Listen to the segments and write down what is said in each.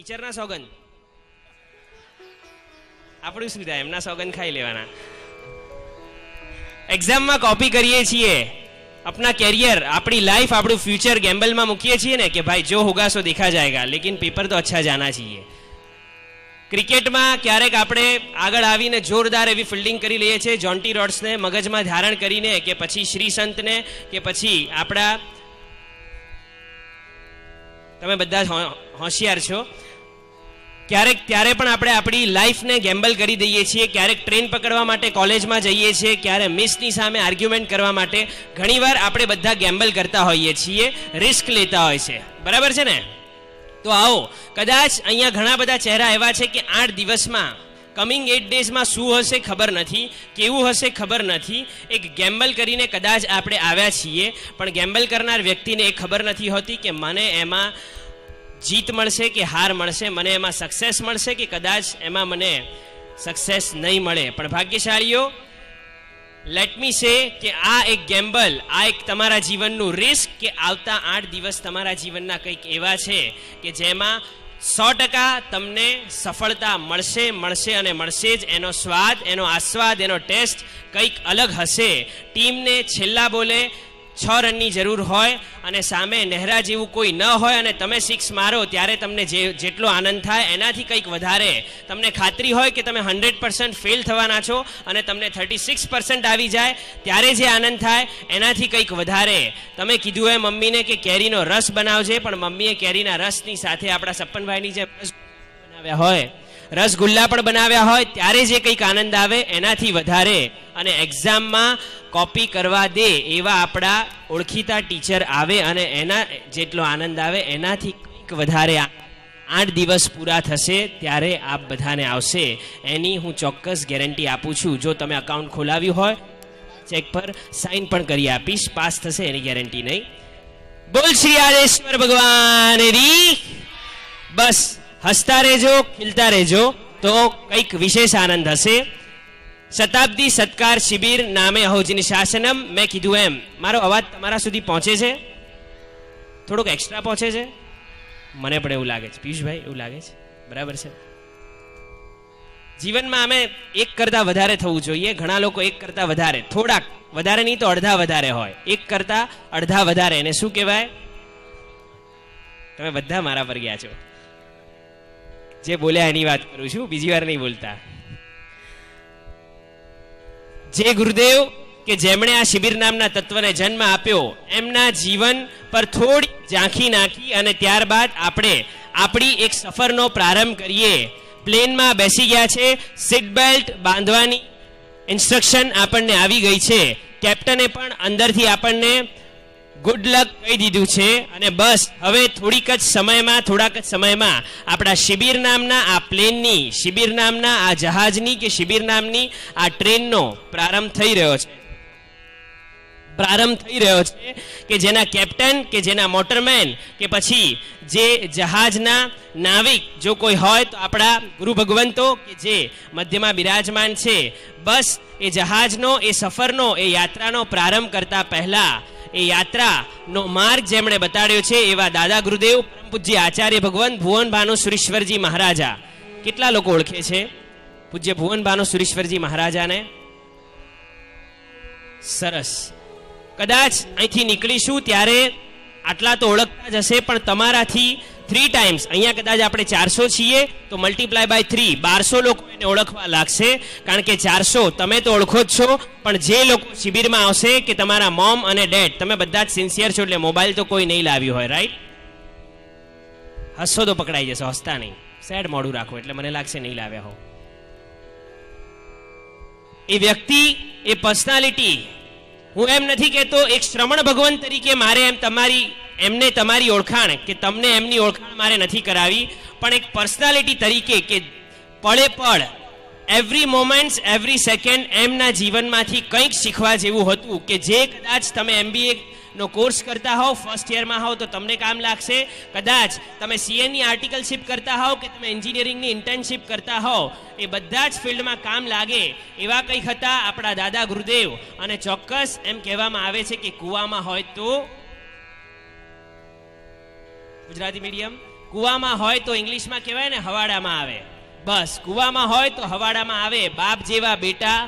ટીચરના સોગંદ આપણું શું થાય, એમના સોગંદ ખાઈ લેવાના. એક્ઝામમાં કોપી કરીએ છીએ, अपना कैरियर, अपनी लाइफ, આપણું फ्यूचर गैम्बल में મૂકીએ છીએ ને કે ભાઈ જો होगा सो देखा जाएगा, लेकिन पेपर तो अच्छा जाना चाहिए. ક્રિકેટમાં ક્યારેક આપણે આગળ આવીને જોરદાર એવી ફિલ્ડિંગ કરી લઈએ છીએ, જોન્ટી રોડ્સને મગજમાં ધારણ કરીને કે પછી શ્રીસંતને કે પછી આપણા, તમે બધા હોશિયાર છો, ક્યારેક ત્યારે પણ આપણે આપણી લાઈફને ગેમ્બલ કરી દઈએ છીએ. ક્યારેક ટ્રેન પકડવા માટે કોલેજમાં જઈએ છીએ, ક્યારે મિસની સામે આર્ગ્યુમેન્ટ કરવા માટે ઘણીવાર આપણે બધા ગેમ્બલ કરતા હોઈએ છીએ, રિસ્ક લેતા હોય છે, બરાબર છે ને? તો આવો, કદાચ અહીંયા ઘણા બધા ચહેરા એવા છે કે 8 દિવસમાં, કમિંગ 8 ડેઝમાં શું હશે ખબર નથી, કેવું હશે ખબર નથી. એક ગેમ્બલ કરીને કદાચ આપણે આવ્યા છીએ, પણ ગેમ્બલ કરનાર વ્યક્તિને એ ખબર નથી હોતી કે મને એમાં જીત મળશે કે હાર મળશે, મને એમાં સક્સેસ મળશે કે કદાચ એમાં મને સક્સેસ નહીં મળે. પણ ભાગ્યશાળીઓ, લેટ મી સે કે આ એક ગેમ્બલ, આ એક તમારા જીવનનું રિસ્ક કે આવતા 8 દિવસ તમારા જીવનના કંઈક એવા છે કે જેમાં 100% તમને સફળતા મળશે અને મળશે જ. એનો સ્વાદ, એનો આસ્વાદ, એનો ટેસ્ટ કંઈક અલગ હશે. ટીમને છેલ્લા બોલે 6 રનની જરૂર હોય અને સામે નહેરા જેવું કોઈ ન હોય અને તમે 6 મારો ત્યારે તમને જેટલો આનંદ થાય એનાથી કંઈક વધારે તમને ખાતરી હોય કે તમે 100% ફેલ થવાના છો અને તમને 36% આવી જાય ત્યારે જે આનંદ થાય એનાથી કંઈક વધારે. તમે કીધું હોય મમ્મીને કે કેરીનો રસ બનાવજે, પણ મમ્મીએ કેરીના રસની સાથે આપણા સપ્પનભાઈની જે બનાવ્યા હોય, રસગુલ્લા પણ બનાવ્યા હોય, ત્યારે જે કંઈક આનંદ આવે એનાથી વધારે. અને એક્ઝામમાં કોપી કરવા દે એવા આપણા ઓળખીતા ટીચર આવે અને એના જેટલો આનંદ આવે એનાથી કંઈક વધારે 8 દિવસ પૂરા થશે ત્યારે આપ બધાને આવશે, એની હું ચોક્કસ ગેરંટી આપું છું. જો તમે અકાઉન્ટ ખોલાવ્યું હોય, ચેક પર સાઇન પણ કરી આપીશ, પાસ થશે એની ગેરંટી નહીં. બોલ શ્રી આદેશ્વર ભગવાનની. બસ હસતા રહેજો, ખીલતા રહેજો, તો કંઈક વિશેષ આનંદ હશે. શતાબ્દી સત્કાર શિબિર નામે અહોજીની શાસનમ. મેં કીધું એમ, મારો અવાજ તમારા સુધી પહોંચે છે? થોડુંક એક્સ્ટ્રા પહોંચે છે? મને પણ એવું લાગે છે. પિયુષભાઈ, એવું લાગે છે? બરાબર છે. જીવનમાં અમે એક કરતાં વધારે થવું જોઈએ. ઘણા લોકો એક કરતાં વધારે, થોડાક વધારે નહીં તો અડધા વધારે હોય. એક કરતાં અડધા વધારે, એને શું કહેવાય? તમે બધા મારા પર ગયા છો. જે બોલ્યા એની વાત કરું છું, બીજી વાર નહીં બોલતા. જે ગુરુદેવ કે જેમણે આ શિબિર નામના તત્વને જન્મ આપ્યો, એમના જીવન પર થોડી ઝાંખી નાખી અને ત્યારબાદ આપણે આપણી એક સફરનો પ્રારંભ કરીએ. પ્લેનમાં બેસી ગયા છે, સીટ બેલ્ટ બાંધવાની ઇન્સ્ટ્રક્શન આપણને આવી ગઈ છે. કેપ્ટને પણ અંદરથી આપણને ગુડ લક કહી દીધું છે અને બસ હવે થોડાક જ સમયમાં આપણા શિબિર નામના આ પ્લેનની, શિબિર નામના આ જહાજની કે શિબિર નામની આ ટ્રેનનો પ્રારંભ થઈ રહ્યો છે. કે જેના કેપ્ટન કે જેના મોટરમેન કે પછી જે જહાજના નાવિક જો કોઈ હોય તો આપણા ગુરુ ભગવંતો કે જે મધ્યમાં બિરાજમાન છે. બસ એ જહાજનો, એ સફરનો, એ યાત્રાનો પ્રારંભ કરતા પહેલા એ યાત્રાનો માર્ગ જેમણે બતાડ્યો છે એવા દાદા ગુરુદેવ પરમ પૂજ્ય આચાર્ય ભગવાન ભુવન ભાનુ સુરેશ્વરજી મહારાજા. કેટલા લોકો ઓળખે છે પૂજ્ય ભુવન ભાનુ સુરેશ્વરજી મહારાજાને? સરસ. કદાચ અહીંથી નીકળીશું ત્યારે આટલા તો ઓળખતા જ હશે, પણ તમારાથી 3 ટાઈમ્સ, અહીંયા કદાચ આપણે 400 છીએ તો મલ્ટીપ્લાય બાય 3, 1200 લોકો એને ઓળખવા લાગશે. કારણ કે 400 તમે તો ઓળખો જ છો, પણ જે લોકો શિબિરમાં આવશે કે તમારા મોમ અને ડેડ, તમે બધા જ સિન્સિયર છો એટલે મોબાઈલ તો કોઈ નહીં લાવ્યું હોય, રાઈટ? હસો તો પકડાઈ જશે, હસતા નહીં, સેડ મોડું રાખો એટલે મને લાગશે નહીં લાવ્યા હો. એ વ્યક્તિ, એ પર્સનાલિટી, હું એમ નથી કહેતો એક શ્રમણ ભગવાન તરીકે મારે એમને તમારી ઓળખાણ કે તમને એમની ઓળખાણ મારે નથી કરાવી, પણ એક પર્સનાલિટી તરીકે કે પળે પળ, એવરી મોમેન્ટ, એવરી સેકન્ડ એમના જીવનમાંથી કંઈક શીખવા જેવું હતું કે જે કદાચ તમે MBA નો કોર્સ કરતા હોવ, ફર્સ્ટ યરમાં હોવ તો તમને કામ લાગશે. કદાચ તમે CAની આર્ટિકલશિપ કરતા હોવ કે તમે એન્જિનિયરિંગની ઇન્ટર્નશિપ કરતા હોવ, એ બધા જ ફિલ્ડમાં કામ લાગે એવા કંઈક હતા આપણા દાદા ગુરુદેવ. અને ચોક્કસ એમ કહેવામાં આવે છે કે કૂવામાં હોય તો, ગુજરાતી મીડિયમ, કૂવામાં હોય તો ઇંગ્લિશમાં કહેવાય ને હવાડામાં આવે. બસ કૂવામાં હોય તો હવાડામાં આવે. બાપ જેવા બેટા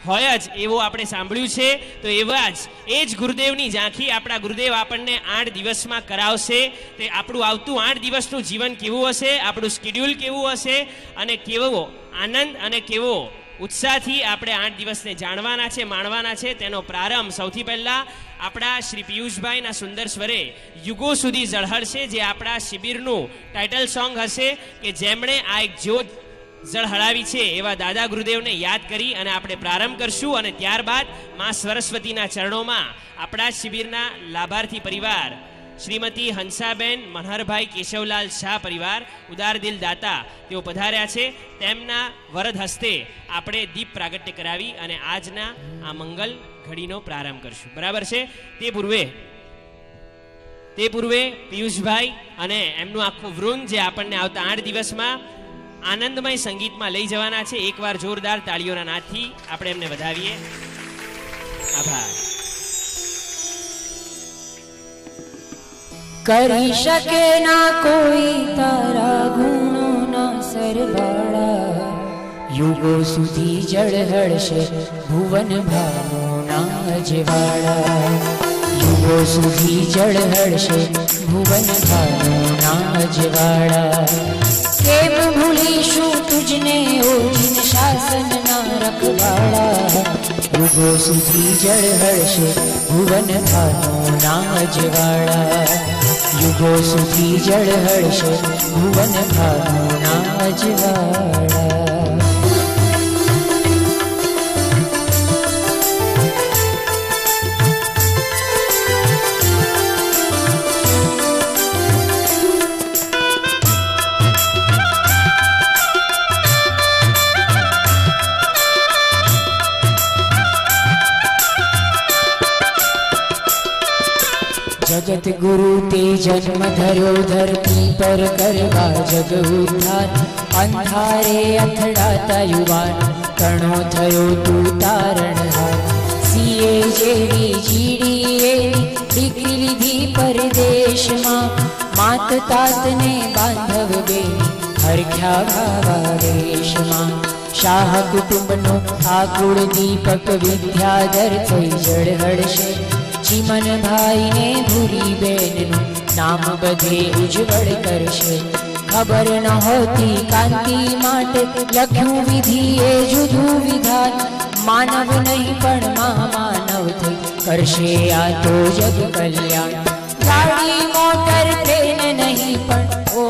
હોય જ એવું આપણે સાંભળ્યું છે. તો એવા જ એ જ ગુરુદેવની ઝાંખી આપણા ગુરુદેવ આપણને 8 દિવસમાં કરાવશે. તે આપણું આવતું 8 દિવસનું જીવન કેવું હશે, આપણું સ્કેડ્યુલ કેવું હશે, અને કેવો આનંદ અને કેવો ઉત્સાહથી આપણે 8 દિવસને જાણવાના છે, માણવાના છે. તેનો પ્રારંભ સૌથી પહેલાં આપણા શ્રી પિયુષભાઈના સુંદર સ્વરે યુગો સુધી ઝળહળશે, જે આપણા શિબિરનું ટાઇટલ સોંગ હશે, કે જેમણે આ એક જ્યોત ઝળહળાવી છે એવા દાદા ગુરુદેવને યાદ કરી અને આપણે પ્રારંભ કરશું. અને ત્યારબાદ મા સરસ્વતીના ચરણોમાં આપણા શિબિરના લાભાર્થી પરિવાર શ્રીમતી હંસાબેન મનહરભાઈ કેશવલાલ શાહ પરિવાર ઉદાર દિલ દાતા તેઓ પધાર્યા છે. તેમના વરદ હસ્તે આપણે દીપ પ્રાગટ્ય કરાવી અને આજના આ મંગલ ઘડીનો પ્રારંભ કરશું. બરાબર છે. તે પૂર્વે પિયુષભાઈ અને એમનું આખું વૃંદ જે આપણને આવતા 8 દિવસમાં આનંદમય સંગીતમાં લઈ જવાના છે. એકવાર જોરદાર તાળીઓના નાદથી આપણે એમને વધાવીએ. આભાર. કરી શકે ના કોઈ તારા ગુણો ના સરવાળા, યુગો સુધી જળહળશે ભુવન ભાવોના અજવાળા. યુગો સુધી જળહળશે ભુવન ભાવોના અજવાળા. કેમ ભૂલીશું તુજને ઓ જીન શાસનના રખવાળા. યુગો સુધી જળહળશે ભુવન ભાવોના અજવાળા. યુગો સુધી જળહળશે ભુવન ભાવોના અજવાળા. જગત ગુરુ તે જન્મ ધર્યો ધરતી પર કરવા જગ ઉદ્ધાર. અંધારે અથડાતા યુવાન કણો થયો તું તારણહાર. સીએ જેવી જીડીએ દીકરી લીધી પરદેશમાં, માત તાતને બાંધવ બેની હરખ્યા ભાવા દેશમાં. શાહ કુટુંબનો આ કુળ દીપક વિદ્યાધર થઈ જળહળશે. ચીમન ભાઈને ભૂરી બેનનું નામ બધે ઉજ્જવળ કરશે. ખબર નહોતી કાંતિ માટે લખ્યું વિધિએ જુદું વિધાન. માનવ નહીં પણ મહામાનવ થઈ કરશે આ તો જગ કલ્યાણ. ગાડી મોટર ટ્રેન નહીં પણ ઓ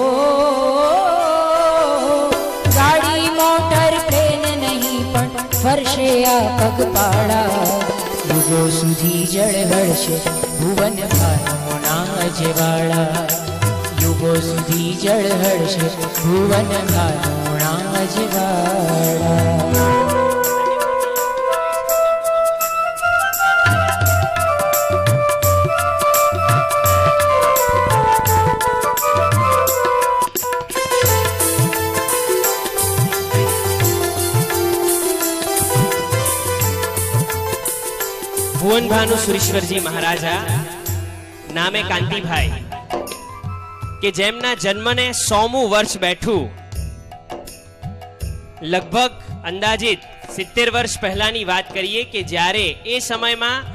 ગાડી મોટર ટ્રેન નહીં પણ ફરશે આ પગપાળા. યુગો સુધી જળહળશે ભુવન ભાવોના અજવાળા. યુગો સુધી જળહળશે ભુવન ભાવોના અજવાળા. ભુવનભાનુ સુરેશ્વરજી મહારાજા નામે કાંતિભાઈ, કે જેમના જન્મને 100મું વર્ષ બેઠું. લગભગ અંદાજિત 70 વર્ષ પહેલાની વાત કરીએ કે જ્યારે એ સમયમાં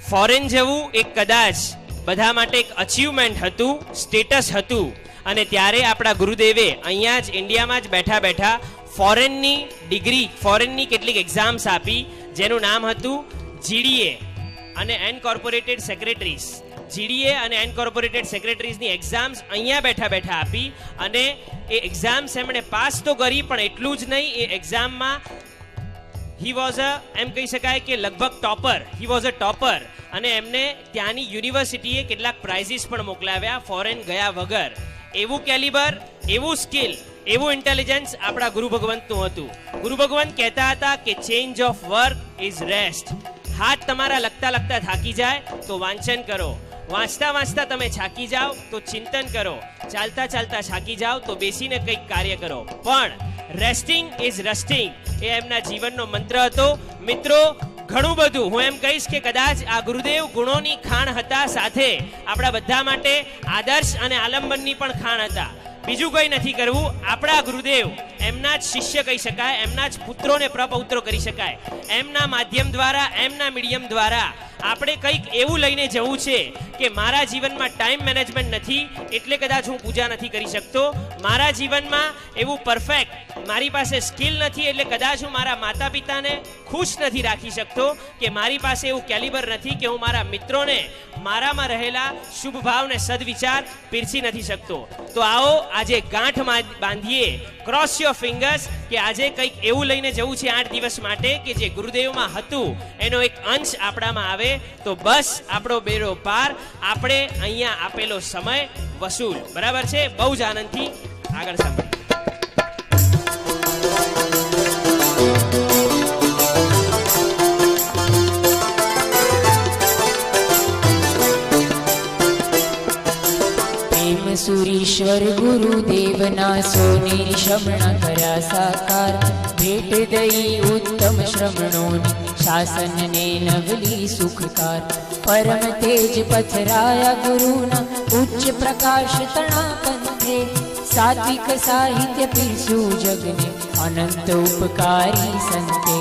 ફોરેન જવું એક કદાચ બધા માટે એક અચીવમેન્ટ હતું, સ્ટેટસ હતું. અને ત્યારે આપણા ગુરુદેવે અહીંયા જ ઇન્ડિયામાં જ બેઠા બેઠા ફોરેનની ડિગ્રી, ફોરેનની કેટલીક એક્ઝામ્સ આપી, જેનું નામ હતું જીડીએ અને અનકોર્પોરેટેડ સેક્રેટરીઝ. જીડીએ અને અનકોર્પોરેટેડ સેક્રેટરીઝની એક્ઝામ્સ અહીંયા બેઠા બેઠા આપી અને એ એક્ઝામ્સ એમણે પાસ તો કરી, પણ એટલું જ નહીં, એ એક્ઝામમાં હી વોઝ અ, એમ કહી શકાય કે લગભગ topper. He was a topper. અને એમને ત્યાંની યુનિવર્સિટીએ કેટલાક પ્રાઇઝીસ પણ મોકલાવ્યા ફોરેન ગયા વગર. એવું કેલિબર, એવું સ્કિલ, એવું ઇન્ટેલિજન્સ આપણા ગુરુ ભગવંતનું હતું. ગુરુ ભગવંત કહેતા હતા કે change of work is rest. હાથ તમારા લખતા લખતા થાકી જાય તો વાંચન કરો, વાંચતા વાંચતા તમે થાકી જાઓ તો ચિંતન કરો, ચાલતા ચાલતા થાકી જાઓ તો બેસીને કંઈક કાર્ય કરો. પણ રેસ્ટિંગ ઇઝ રસ્ટિંગ એ એમના જીવનનો મંત્ર હતો. મિત્રો, ઘણું બધું હું એમ કહીશ કે કદાચ આ ગુરુદેવ ગુણોની ખાણ હતા, સાથે આપણા બધા માટે આદર્શ અને આલંબનની પણ ખાણ હતા. બીજું કંઈ નથી કરવું. આપણા ગુરુદેવ એમના જ શિષ્ય કહી શકાય, એમના જ પુત્રોને પ્રપૌત્રો કરી શકાય. એમના માધ્યમ દ્વારા, એમના મીડિયમ દ્વારા આપણે કંઈક એવું લઈને જવું છે કે મારા જીવનમાં ટાઈમ મેનેજમેન્ટ નથી એટલે કદાચ હું પૂજા નથી કરી શકતો. મારા જીવનમાં એવું પરફેક્ટ મારી પાસે સ્કિલ નથી એટલે કદાચ હું મારા માતા પિતાને ખુશ નથી રાખી શકતો, કે મારી પાસે એવું કેલિબર નથી કે હું મારા મિત્રોને મારામાં રહેલા શુભ ભાવને સદવિચાર પીરસી નથી શકતો. તો આવો આજે ગાંઠ બાંધીએ, ક્રોસ યોર ફિંગર્સ, કે આજે કંઈક એવું લઈને જવું છે 8 દિવસ માટે કે જે ગુરુદેવમાં હતું એનો એક અંશ આપણામાં આવે તો બસ આપણો બેડો પાર, આપણે અહીંયા આપેલો સમય વસૂલ. બરાબર છે? બહુ જ આનંદથી આગળ સાંભળીએ. સુરીશ્વર ગુરુદેવના સોનેરી શ્રમણ કર્યા સાકાર, ભેટ દઈ ઉત્તમ શ્રમણોની શાસનને નવલી સુખકાર. પરમ તેજ પથરાયા ગુરુના ઉચ્ચ પ્રકાશ તણા પંથે, સાત્વિક સાહિત્ય પીરસ્યું જગને અનંત ઉપકારી સંતે.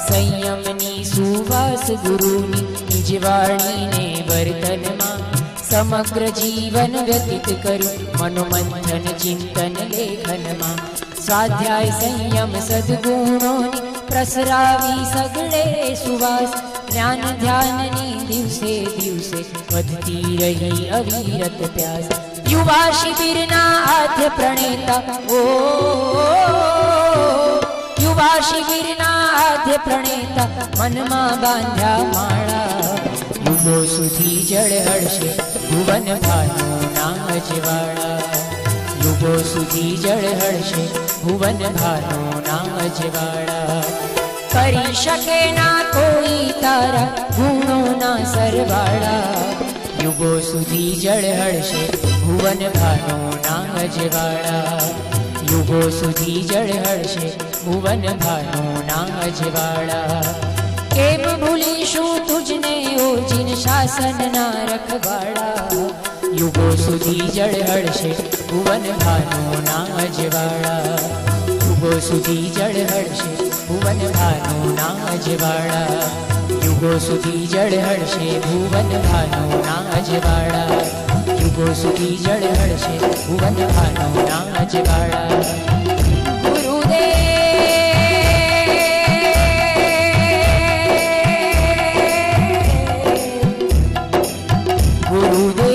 સંયમની સુવાસ ગુરુની નિજવાણીને વર્તનમાં, સમગ્ર જીવન વ્યતીત કર્યું મનોમંથન ચિંતન લેખનમાં. સ્વાધ્યાય સંયમ સદગુણોની પ્રસરાવી સગળે સુવાસ, જ્ઞાન ધ્યાનની દિવસે દિવસે વધતી રહી અવિરત પ્યાસ. યુવા શિબિરના આદ્ય પ્રણેતા, ઓ યુવા શિબિરના આદ્ય પ્રણેતા, મનમાં બાંધ્યા માળા. યુગો સુધી જળહળશે ભુવન ભાનુના અજવાળા, યુગો સુધી જળહળશે ભુવન ભાનુના અજવાળા. કરી શકે ના કોઈ તારા ગુણોના સરવાળા, યુગો સુધી જળહળશે ભુવન ભાનુના અજવાળા, યુગો સુધી જળહળશે ભુવન ભાનુના અજવાળા. કેમ ભૂલીશું તુજને ઓ જીન શાસનના રખવાળા, યુગો સુધી જળહળશે ભુવન ભાનુના અજવાળા, યુગો સુધી જળહળશે ભુવન ભાનુના અજવાળા, યુગો સુધી જળહળશે ભુવન ભાનુના અજવાળા, યુગો સુધી જળહળશે ભુવન ભાનુના અજવાળા. ગુરુદેવ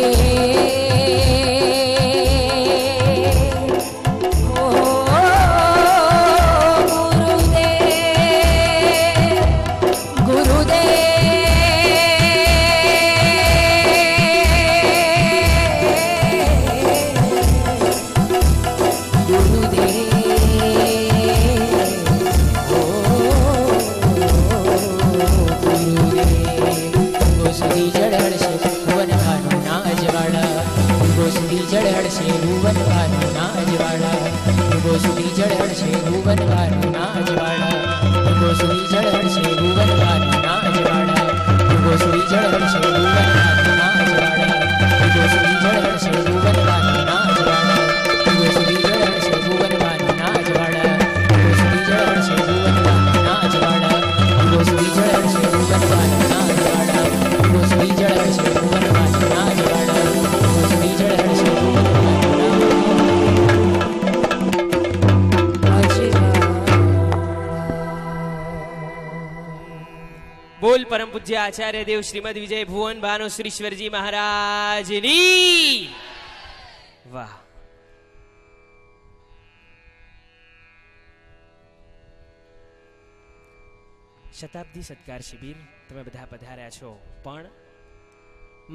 બોલ પરમ પૂજ્ય આચાર્ય દેવ શ્રીમદ વિજય ભુવન ભાનુ શ્રીશ્વરજી મહારાજની વાહ. શતાબ્દી સત્કાર શિબિર તમે બધા પધાર્યા છો, પણ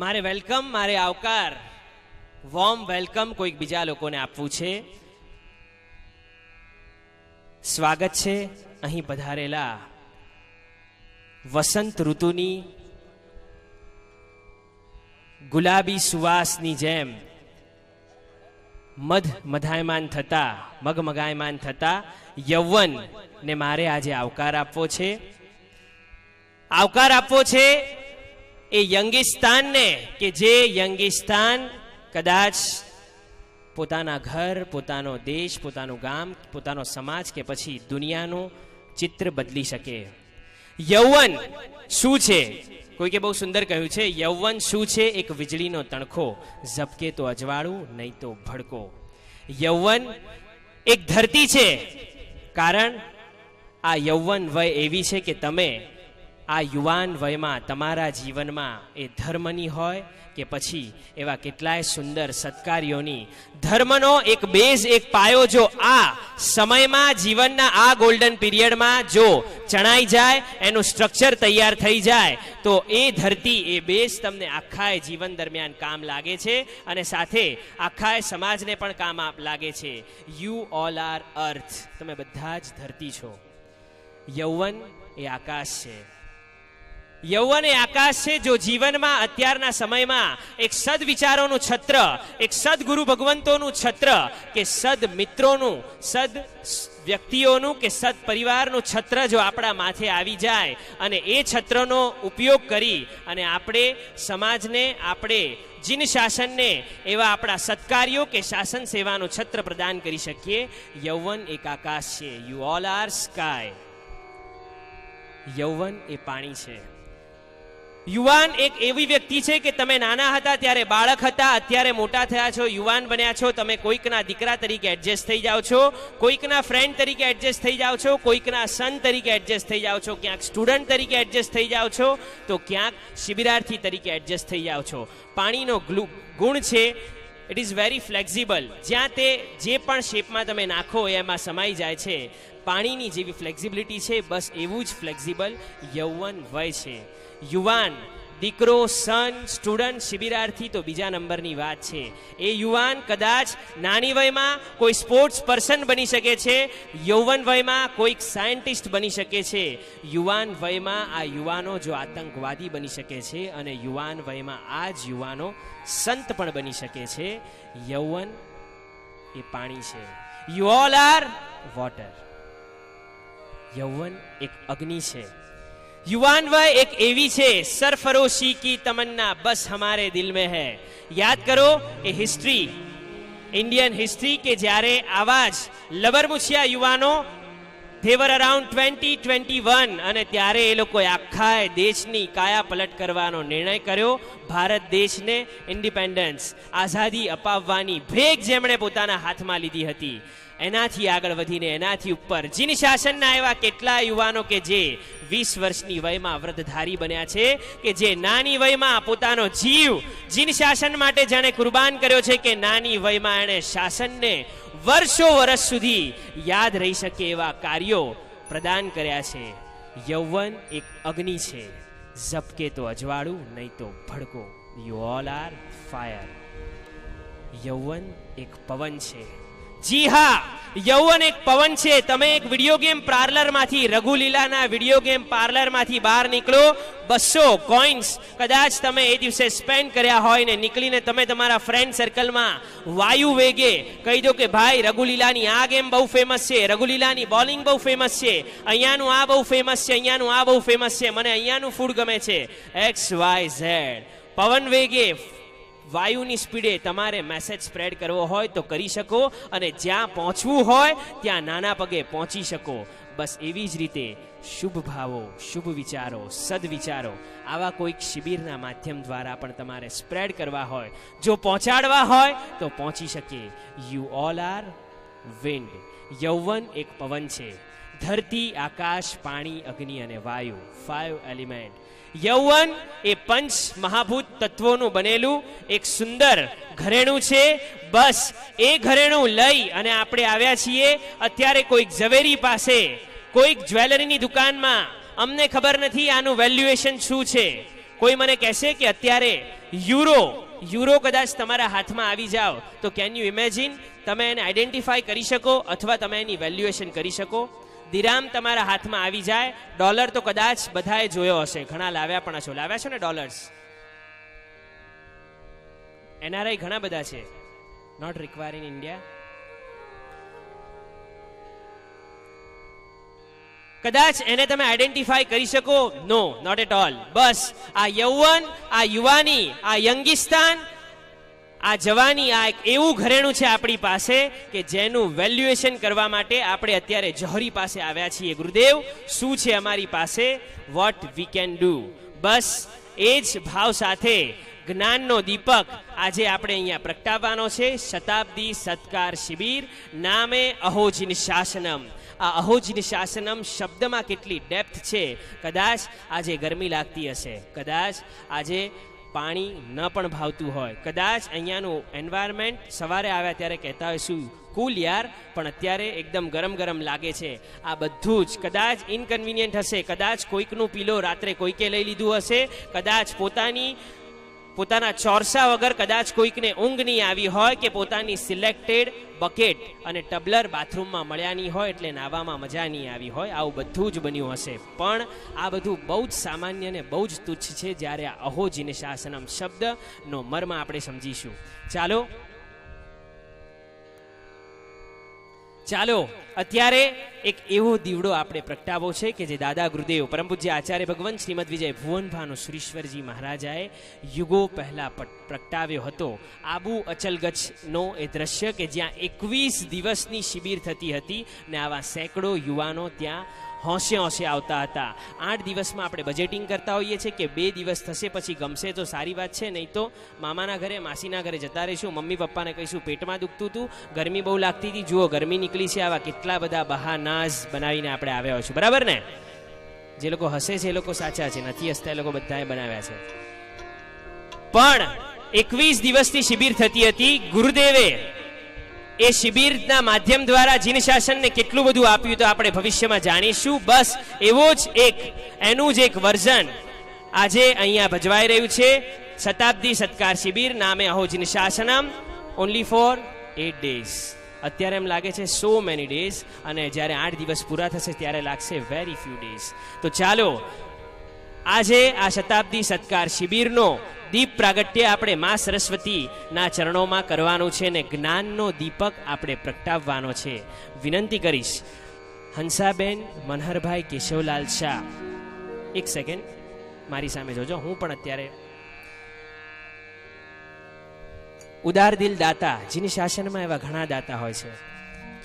મારે વેલકમ, મારે આવકાર, વોર્મ વેલકમ કોઈક બીજા લોકોને આપવું છે. સ્વાગત છે અહીં પધારેલા વસંત ઋતુની ગુલાબી સુવાસની જેમ મધાયમાન થતા, મગમગાયમાન થતા યૌવન ને મારે આજે આવકાર આપવો છે. આવકાર આપવો છે એ યંગિસ્તાનને કે જે યંગિસ્તાન કદાચ પોતાના ઘર, પોતાનો દેશ, પોતાનું ગામ, પોતાનો સમાજ કે પછી દુનિયાનું ચિત્ર બદલી શકે. યૌવન શું છે? કોઈકે બહુ સુંદર કહ્યું છે, યૌવન શું છે? એક વીજળીનો તણખો, ઝબકે તો અજવાળું, નહીં તો ભડકો. યૌવન એક ધરતી છે, કારણ આ યૌવન વય એવી છે કે તમે આ યુવાન વયમાં તમારા જીવનમાં એ ધર્મની હોય કે પછી એવા કેટલાય સુંદર સત્કાર્યોની ધર્મનો એક બેઝ, એક પાયો જો આ સમયમાં જીવનના આ ગોલ્ડન પીરિયડમાં જો ચણાઈ જાય, એનું સ્ટ્રક્ચર તૈયાર થઈ જાય તો એ ધરતી, એ બેઝ તમને આખા જીવન દરમિયાન કામ લાગે છે અને સાથે આખા સમાજને પણ કામ લાગે છે. યુ ઓલ આર અર્થ, તમે બધા જ ધરતી છો. યૌવન એ આકાશ છે. યૌવન એ આકાશ છે. જો જીવનમાં અત્યારના સમયમાં એક સદ વિચારોનું છત્ર, એક સદગુરુ ભગવંતોનું છત્ર કે સદ મિત્રોનું, સદ વ્યક્તિઓનું કે સદ પરિવારનું છત્ર જો આપણા માથે આવી જાય અને એ છત્રનો ઉપયોગ કરી અને આપણે સમાજને, આપણે જીન શાસનને એવા આપણા સત્કાર્યો કે શાસન સેવાનું છત્ર પ્રદાન કરી શકીએ. યૌવન એક આકાશ છે. You all are sky. યૌવન એ પાણી છે. યુવાન એક એવી વ્યક્તિ છે કે તમે નાના હતા ત્યારે બાળક હતા, અત્યારે મોટા થયા છો, યુવાન બન્યા છો, તમે કોઈકના દીકરા તરીકે એડજસ્ટ થઈ જાઓ છો, કોઈકના ફ્રેન્ડ તરીકે એડજસ્ટ થઈ જાઓ છો, કોઈકના સન તરીકે એડજસ્ટ થઈ જાઓ છો, ક્યાંક સ્ટુડન્ટ તરીકે એડજસ્ટ થઈ જાઓ છો, તો ક્યાંક શિબિરાર્થી તરીકે એડજસ્ટ થઈ જાઓ છો. પાણીનો ગુણ છે, ઇટ ઇઝ વેરી ફ્લેક્ઝિબલ. જ્યાં તે જે પણ શેપમાં તમે નાખો એમાં સમાઈ જાય છે. પાણીની જેવી ફ્લેક્ઝિબિલિટી છે, બસ એવું જ ફ્લેક્ઝિબલ યૌવન વય છે. યુવાન, દીકરો, સન, સ્ટુડન્ટ, શિબિરાર્થી તો બીજા નંબરની વાત છે. એ યુવાન કદાચ નાની વયમાં કોઈ સ્પોર્ટ્સ પર્સન બની શકે છે, યૌવન વયમાં કોઈક સાયન્ટિસ્ટ બની શકે છે, યુવાન વયમાં આ યુવાનો જો આતંકવાદી બની શકે છે અને યુવાન વયમાં આ જ યુવાનો સંત પણ બની શકે છે. યૌવન એ પાણી છે. You all are water. યૌવન એક અગ્નિ છે. युवान वय एक एवी छे, सरफरोशी की तमन्ना बस हमारे दिल में है. याद करो એ હિસ્ટ્રી, ઇન્ડિયન હિસ્ટ્રી કે જ્યારે આવા જ લબરમુછિયા યુવાનો, they were around 2021 અને ત્યારે એ લોકોએ આખા દેશની કાયા પલટ કરવાનો નિર્ણય કર્યો. ભારત દેશને ઇન્ડિપેન્ડન્સ, આઝાદી અપાવવાની ભેગ જેમણે પોતાના હાથમાં લીધી હતી, એનાથી આગળ વધીને એનાથી ઉપર જીન શાસનના એવા કેટલા યુવાનો કે જે 20 વર્ષની વયમાં વ્રતધારી બન્યા છે, કે જે નાની વયમાં પોતાનો જીવ જીન શાસન માટે જેણે કુરબાન કર્યો છે, કે નાની વયમાં એણે શાસનને વર્ષો વર્ષ સુધી યાદ રહી શકે એવા કાર્યો પ્રદાન કર્યા છે. યૌવન એક અગ્નિ છે, ઝબકે તો અજવાળું, નહીં તો ભડકો. You all are fire. યૌવન એક પવન છે. જી હા, યૌવન એક પવન છે. તમે એક વિડીયો ગેમ પાર્લરમાંથી, રઘુલીલાના વિડીયો ગેમ પાર્લરમાંથી બહાર નીકળો, 200 કોઇન્સ કદાચ તમે એ દિવસે સ્પેન્ડ કર્યા હોય ને નીકળીને તમે તમારા ફ્રેન્ડ સર્કલમાં વાયુ વેગે કહી દો કે ભાઈ રઘુલીલાની આ ગેમ બહુ ફેમસ છે, રઘુલીલાની બોલિંગ બહુ ફેમસ છે, અહીંયાનું આ બહુ ફેમસ છે, અહીંયાનું આ બહુ ફેમસ છે, મને અહીંયાનું ફૂડ ગમે છે, XYZ. પવન વેગે, વાયુની સ્પીડે તમારે મેસેજ સ્પ્રેડ કરવો હોય તો કરી શકો અને જ્યાં પહોંચવું હોય ત્યાં નાના પગે પહોંચી શકો. બસ એવી જ રીતે શુભ ભાવો, શુભ વિચારો, સદવિચારો આવા કોઈક શિબિરના માધ્યમ દ્વારા પણ તમારે સ્પ્રેડ કરવા હોય, જો પહોંચાડવા હોય તો પહોંચી શકે. You all are wind. યૌવન એક પવન છે. ધરતી, આકાશ, પાણી, અગ્નિ અને વાયુ, 5 એલિમેન્ટ. યૌવન એ પંચ મહાભૂત તત્વોનું બનેલું એક સુંદર ઘરેણું છે. બસ એ ઘરેણું લઈ અને આપણે આવ્યા છીએ અત્યારે કોઈક ઝવેરી પાસે, કોઈક જ્વેલરીની દુકાનમાં. અમને ખબર નથી આનું વેલ્યુએશન શું છે. કોઈ મને કહેશે કે અત્યારે યુરો કદાચ તમારા હાથમાં આવી જાઓ તો કેન યુ ઇમેજિન, તમે એને આઈડેન્ટિફાઈ કરી શકો અથવા તમે એની વેલ્યુએશન કરી શકો. દિરામ તમારા હાથમાં આવી જાય, ડોલર તો કદાચ બધાએ જોયો હશે, ઘણા લાવ્યા પણ હશો. લાવ્યા છો ને ડોલર્સ? NRI ઘણા બધા છે, નોટ રિક્વાયર ઇન ઇન્ડિયા. કદાચ એને તમે આઈડેન્ટિફાઈ કરી શકો? નો, નોટ એટ ઓલ. બસ આ યૌવન, આ યુવાની, આ યંગિસ્તાન, આ જવાની, આ એક એવું ઘરેણું છે આપણી પાસે કે જેનું વેલ્યુએશન કરવા માટે આપણે અત્યારે જોહરી પાસે આવ્યા છીએ. ગુરુદેવ, શું છે અમારી પાસે? What we can do. બસ એ જ ભાવ સાથે જ્ઞાનનો દીપક આજે આપણે અહીંયા પ્રગટાવવાનો છે. શતાબ્દી સત્કાર શિબિર, નામે અહોજિન શાસનમ. આ અહોજિન શાસનમ શબ્દમાં કેટલી ડેપ્થ છે. કદાચ આજે ગરમી લાગતી હશે, કદાચ આજે પાણી ન પણ ભાવતું હોય, કદાચ અહીંયાનું એન્વાયરમેન્ટ સવારે આવ્યા ત્યારે કહેતા હોય શું કુલ યાર, પણ અત્યારે એકદમ ગરમ ગરમ લાગે છે. આ બધું જ કદાચ ઇનકન્વિનિયન્ટ હશે, કદાચ કોઈકનું પીલો રાત્રે કોઈકે લઈ લીધું હશે, કદાચ પોતાના ચોરસા વગર કદાચ કોઈકને ઊંઘ નહીં આવી હોય, કે પોતાની સિલેક્ટેડ બકેટ અને ટબલર બાથરૂમમાં મળ્યા નહીં હોય એટલે નાવામાં મજા નહીં આવી હોય. આવું બધું જ બન્યું હશે. પણ આ બધું બહુ જ સામાન્ય અને બહુ જ તુચ્છ છે જ્યારે આ અહોજિન શાસનમ શબ્દનો મર્મ આપણે સમજીશું. ચાલો અત્યારે એક એવો દીવડો આપણે પ્રગટાવો છે કે જે દાદા ગુરુદેવ પરમ પૂજ્ય આચાર્ય ભગવાન શ્રીમદ વિજય ભુવનભાનુ શ્રીશ્વરજી મહારાજાએ યુગો પહેલા પ્રગટાવ્યો હતો. આબુ અચલગચ્છનો એ દ્રશ્ય કે જ્યાં 21 દિવસની શિબિર થતી હતી ને આવા સેંકડો યુવાનો ત્યાં હોંશે હોંશે આવતા હતા. 8 દિવસમાં આપણે બજેટિંગ કરતા હોઈએ છીએ કે 2 દિવસ થશે પછી ગમશે તો સારી વાત છે, નહીં તો મામાના ઘરે માસીના ઘરે જતા રહીશું, મમ્મી પપ્પાને કહીશું પેટમાં દુખતું હતું, ગરમી બહુ લાગતી હતી, જુઓ ગરમી નીકળી છે. આવા કેટલા બધા બહાનાઝ બનાવીને આપણે આવ્યા હોઈશું. બરાબર ને? જે લોકો હસે છે એ લોકો સાચા છે, નથી હસતા એ લોકો બધાએ બનાવ્યા છે. પણ 21 દિવસની શિબિર થતી હતી. ગુરુદેવે એ શિબિરના માધ્યમ દ્વારા જીન શાસનને કેટલું બધું આપ્યું તો આપણે ભવિષ્યમાં જાણીશું. બસ એવો જ એનું જ એક વર્ઝન આજે અહીંયા ભજવાઈ રહ્યું છે. શતાબ્દી સત્કાર શિબિર, નામે અહોજિન શાસનમ, ઓનલી ફોર 8 days. અત્યારે એમ લાગે છે સો મેની ડેઝ, અને જ્યારે 8 દિવસ પૂરા થશે ત્યારે લાગશે વેરી ફ્યુ ડેઝ. તો ચાલો આજે આ શતાબ્દી સત્કાર શિબિરનો દીપ પ્રાગટ્ય આપણે મા સરસ્વતીના ચરણોમાં કરવાનું છે ને જ્ઞાનનો દીપક આપણે પ્રગટાવવાનો છે. વિનંતી કરીશ હંસાબેન મનહરભાઈ કેશવલાલ શાહ, એક સેકન્ડ મારી સામે જોજો. હું પણ અત્યારે ઉદાર દિલ દાતા, જેની શાસનમાં એવા ઘણા દાતા હોય છે.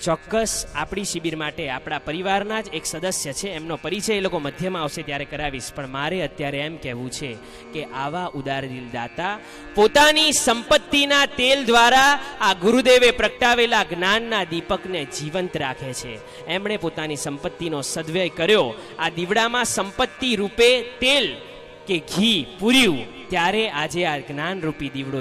ચોક્કસ આપણી શિબિર માટે આપણા પરિવારના જ એક સદસ્ય છે, એમનો પરિચય એ લોકો મધ્યમાં આવશે ત્યારે કરાવીશ. પણ મારે અત્યારે એમ કહેવું છે કે આવા ઉદાર દિલ દાતા પોતાની સંપત્તિના તેલ દ્વારા આ ગુરુદેવે પ્રગટાવેલા જ્ઞાનના દીપકને જીવંત રાખે છે. એમણે પોતાની સંપત્તિનો સદવ્યય કર્યો. આ દીવડામાં સંપત્તિ રૂપે તેલ કે ઘી પૂર્યું ત્યારે આજે આ જ્ઞાનરૂપી દીવડો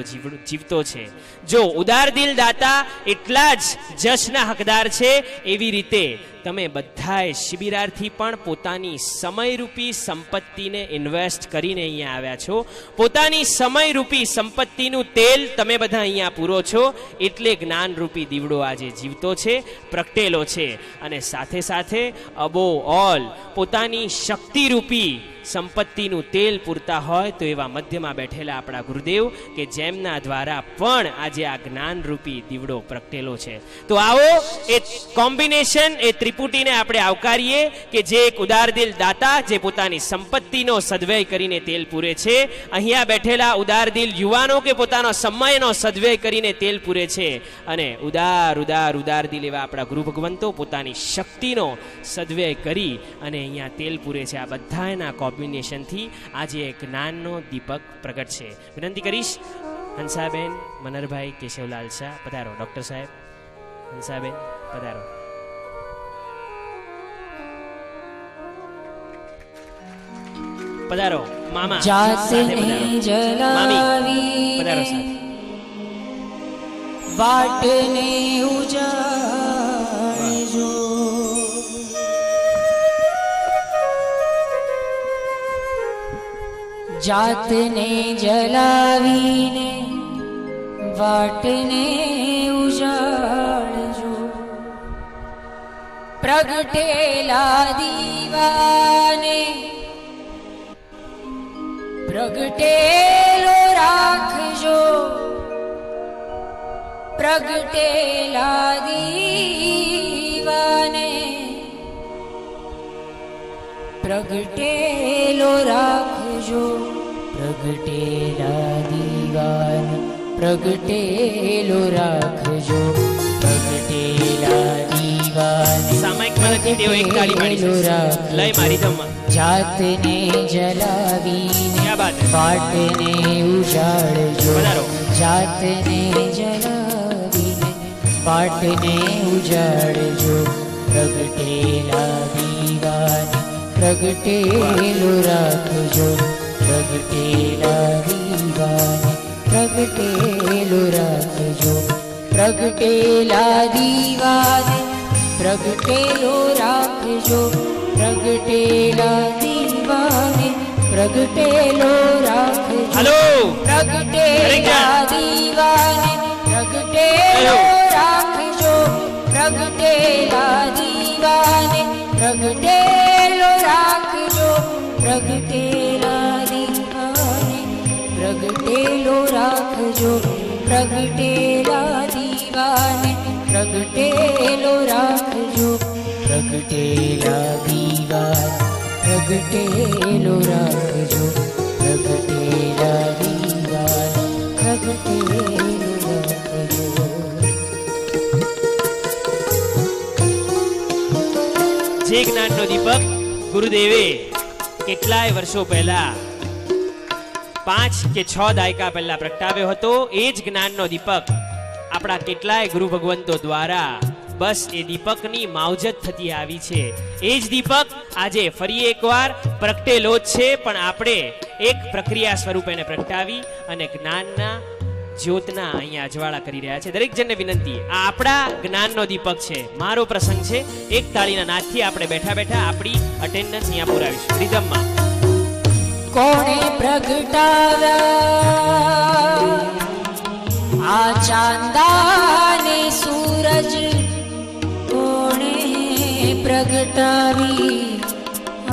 જીવતો છે. જો ઉદાર દિલ દાતા એટલા જ જશના હકદાર છે, એવી રીતે તમે બધાએ શિબિરાર્થી પણ પોતાની સમયરૂપી સંપત્તિને ઇન્વેસ્ટ કરીને અહીંયા આવ્યા છો. પોતાની સમયરૂપી સંપત્તિનું તેલ તમે બધા અહીંયા પૂરો છો, એટલે જ્ઞાનરૂપી દીવડો આજે જીવતો છે, પ્રગટેલો છે. અને સાથે સાથે અબો ઓલ પોતાની શક્તિરૂપી સંપત્તિનું તેલ પૂરતા હોય તો એવા મધ્યમાં બેઠેલા આપણા ગુરુદેવ કે જેમના દ્વારા પણ આજે આ જ્ઞાનરૂપી દીવડો પ્રગટેલો છે. તો આવો એ કોમ્બિનેશન, એ ત્રિપુટીને આપણે આવકારીએ કે જે એક ઉદાર દિલ દાતા જે પોતાની સંપત્તિનો સદવ્યય કરીને તેલ પૂરે છે, અહીંયા બેઠેલા ઉદાર દિલ યુવાનો કે પોતાનો સમયનો સદવ્યય કરીને તેલ પૂરે છે, અને ઉદાર દિલ એવા આપણા ગુરુ ભગવંતો પોતાની શક્તિનો સદવ્યય કરી અને અહીંયા તેલ પૂરે છે. આ બધાના કોમ્બિનેશનથી આજે જ્ઞાનનો દીપક પ્રગટ છે. વિનંતી કરીશ હંસાબેન મનહરભાઈ કેશવલાલ શાહ, પધારો. ડોક્ટર સાહેબ, હંસાબેન પધારો. પધારો મામા, જાતને જલાવી પધારો સાથે. વાટને ઉજાડજો, જાતને જલાવીને વાટને ઉજાડજો, પ્રગટેલા દીવાને પ્રગટેલો રાખજો, પ્રગટેલા દીવાને પ્રગટેલો રાખજો. પ્રગટેલા દીવાને પ્રગટેલો રાખજો. પ્રગટેલા દીવાને સામાયિકમાં નથી તેઓ એક તાળી પાડી છે. લય મારી ધમમાં જાતને જલાવીને ક્યાં બાત હે? પાટને ઉજાડજો. વધારો. જાતને જલાવીને પાટને ઉજાડજો. પ્રગટેલા દીવાને પ્રગટેલો રાખજો. પ્રગટેલા દીવાને પ્રગટેલો રાખજો. પ્રગટેલા દીવાને પ્રગટેલો રાખજો. પ્રગટેલા દીવાને પ્રગટેલો રાખજો. હલો પ્રગટેલા દીવાને પ્રગટેલો રાખજો. પ્રગટેલા દીવાને પ્રગટેલો રાખજો. પ્રગટેલા દીવાને પ્રગટેલો રાખજો. પ્રગટેલા દીવાને પ્રગટેલો રાખજો. પ્રગટેલા દીવાને પ્રગટેલો રાખજો. પ્રગટેલા દીવાને પ્રગટેલો રાખજો. જે જ્ઞાનનો દીપક ગુરુદેવે કેટલાય વર્ષો પહેલા 5 કે 6 દાયકા પહેલા પ્રગટાવ્યો હતો, એ જ જ્ઞાનનો દીપક આપણા કેટલાય ગુરુ ભગવંતો દ્વારા બસ એ દીપકની માવજત થતી આવી છે. એ જ દીપક આજે ફરી એકવાર પ્રગટેલો જ છે, પણ આપણે એક પ્રક્રિયા સ્વરૂપે એને પ્રગટાવી અને જ્ઞાનના જ્યોતના અહીંયા અજવાળા કરી રહ્યા છે. દરેક જણને વિનંતી, આ આપણા જ્ઞાનનો દીપક છે, મારો પ્રસંગ છે. એક તાળીના નાદથી આપણે બેઠા બેઠા આપણી અટેન્ડન્સ અહીંયા પુરાવીશું. રિધમમાં કોણે પ્રગટાવ્યા આ ચાંદાને સૂરજ? કોણે પ્રગટાવી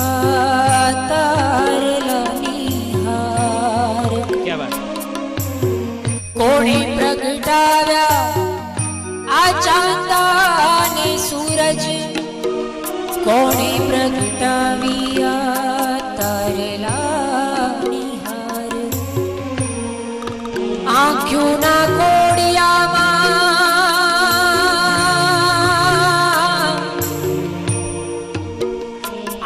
આ તારલાની હાર? ક્યાં વાત? કોણે પ્રગટાવ્યા આ ચાંદાને સૂરજ? કોણે પ્રગટાવી આ તારલાની હાર? આંખોના કોડિયામાં,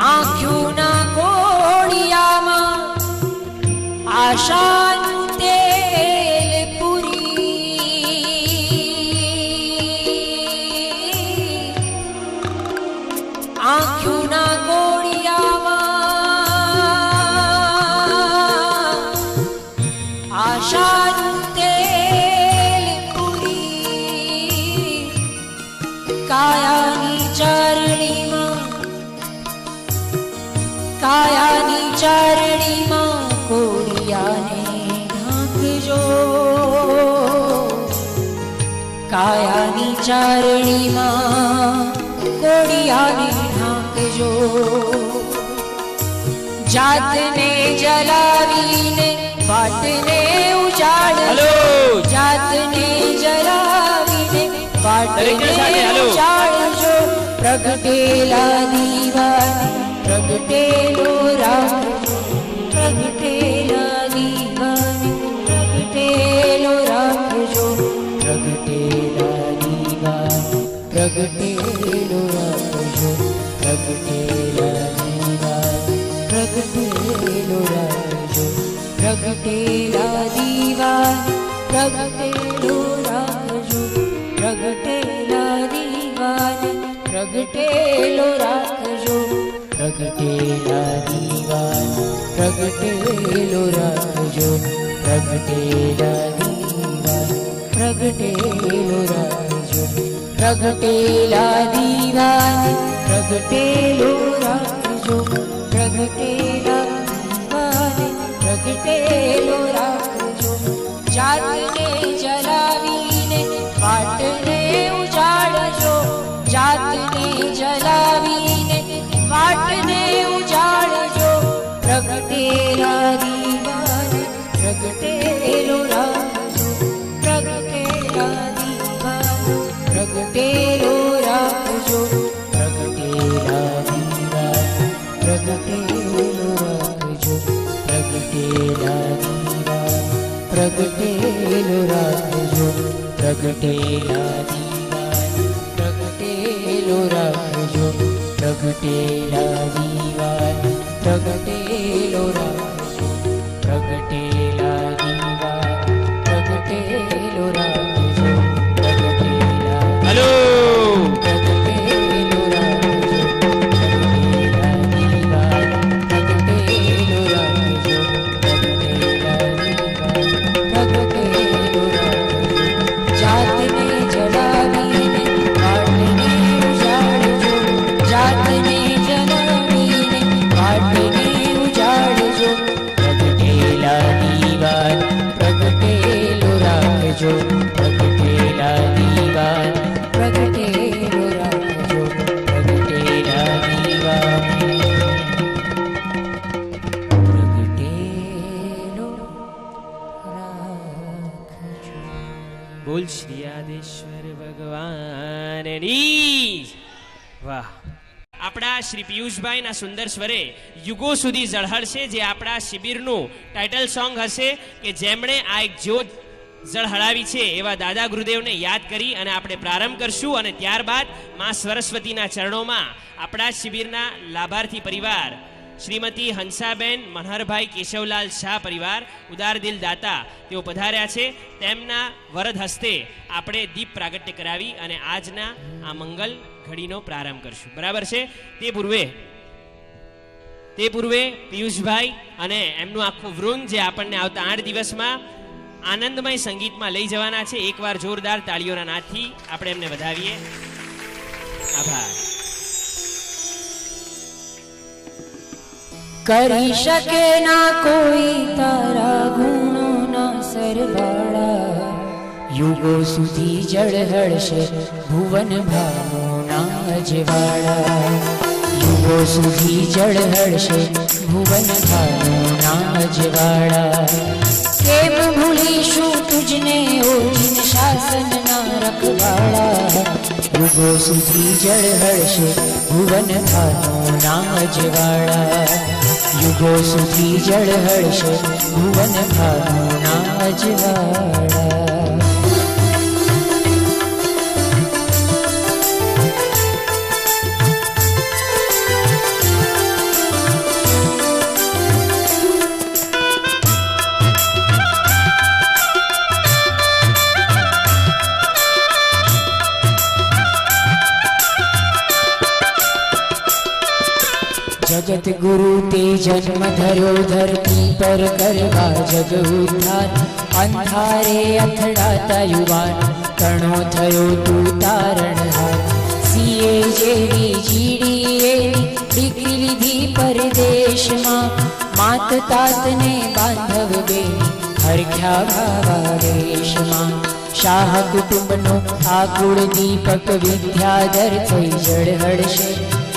આંખોના કોડિયામાં આશાનું તેલ પૂરી. આંખોના કોડિયામાં આશાનું તેલ પૂરી. કાયાની ચારણીમાં, કાયાની ચારણીમાં કોડિયાને ઢાંકજો. કાયાની ચારણીમાં કોડિયાને ઢાંકજો. જાતને જલાવીને વાટને ઉજાડજો. હલો. જાતને જલાવીને દરેક જણ સાથે વાટને હલો. ઉજાડજો. પ્રગટેલા દીવાને પ્રગટેલો રાખજો. પ્રગટેલા દીવાને પ્રગટેલો રાખજો. પ્રગટેલા દીવાને પ્રગટેલો રાખજો. પ્રગટેલા દીવાને પ્રગટેલો રાખજો. પ્રગટેલા દીવાને પ્રગટેલો રાખજો. પ્રગટેલા દીવાને પ્રગટેલો રાખજો. પ્રગટેલા દીવાને પ્રગટેલો રાખજો. પ્રગટેલા દીવાને પ્રગટેલો રાખજો. પ્રગટેલા દીવાને પ્રગટેલો રાખજો. પ્રગટેલા દીવાને પ્રગટેલો રાખજો. જાતને જલાવીને વાટને ઉજાડજો. જાતને જલાવીને વાટને ઉજાડજો. પ્રગટેલા દીવાને પ્રગટેલો રાખજો. પ્રગટેલા દીવાને પ્રગટેલો રાખજો. પ્રગટેલા દીવાને પ્રગટેલો પ્રગટેલો રાખજો, પ્રગટેલા દીવાન પ્રગટેલો રાખજો, પ્રગટેલા દીવાન પ્રગટેલો રાખજો, પ્રગટેલા દીવાન પ્રગટેલો રાખજો, પ્રગટેલા હલો પ્રગટેલો રાખજો, પ્રગટેલા દીવાન પ્રગટેલો રાખજો, પ્રગટેલા દીવાન પ્રગટેલો રાખજો. જાતને જડાવીને વાટને ઉજાડજો, જાતને જડાવીને વાટને ઉજાડજો, પ્રગટેલા દીવાન પ્રગટેલો રાખજો, પ્રગટેલા દીવાન પ્રગટેલો રાખજો, પ્રગટેલા દીવાન પ્રગટેલો રાખજો. બોલ શ્રી આદેશ્વર ભગવાનની વાહ. આપણા શ્રી પિયુષભાઈના સુંદર સ્વરે યુગો સુધી ઝળહળશે, જે આપણા શિબિરનું ટાઇટલ સોંગ હશે, કે જેમણે આ એક જ્યોત ઝળહળાવી છે એવા દાદા ગુરુદેવને યાદ કરી અને આપણે પ્રારંભ કરશું. અને ત્યારબાદ માં સરસ્વતીના ચરણોમાં આપણા શિબિરના લાભાર્થી પરિવાર શ્રીમતી હંસાબેન મનહરભાઈ કેશવલાલ શાહ પરિવાર ઉદાર દિલ દાતા તેઓ પધાર્યા છે. તેમના વરદ હસ્તે આપણે દીપ પ્રાગટ્ય કરાવી અને આજના આ મંગલ ઘડીનો પ્રારંભ કરશું. બરાબર છે? તે પૂર્વે પિયુષભાઈ અને એમનું આખું વૃંદ જે આપણને આવતા 8 દિવસમાં આનંદમય સંગીતમાં લઈ જવાના છે, એકવાર જોરદાર તાળીઓના નાદથી આપણે એમને વધાવીએ. આભાર. કરી શકે ના કોઈ તારા ગુણોના સરવાળા, યુગો સુધી જળહળશે ભુવન ભાવોના અજવાળા, યુગો સુધી જળહળશે ભુવન ભાવોના અજવાળા. કેમ ભૂલીશું તુજને ઓ જીન શાસનના રખવાળા, યુગો સુધી જળહળશે ભુવન ભાવોના અજવાળા, યુગો સુધી જળહળશે ભુવન ભાવોના અજવાળા. જગત ગુરુ તે જન્મ ધર્યો ધરતી પર કરવા જગ ઉદ્ધાર, અંધારે અથડાતા યુવાન તણો થયો તું તારણહાર. સીએ જેવી જીડીએ દીકરી લીધી પરદેશમાં, માત તાતને બાંધવ બેની હરખ્યા ભાવા વેશમાં. શાહ કુટુંબનો આ કુળ દીપક વિદ્યાધર થઈ જળહળશે,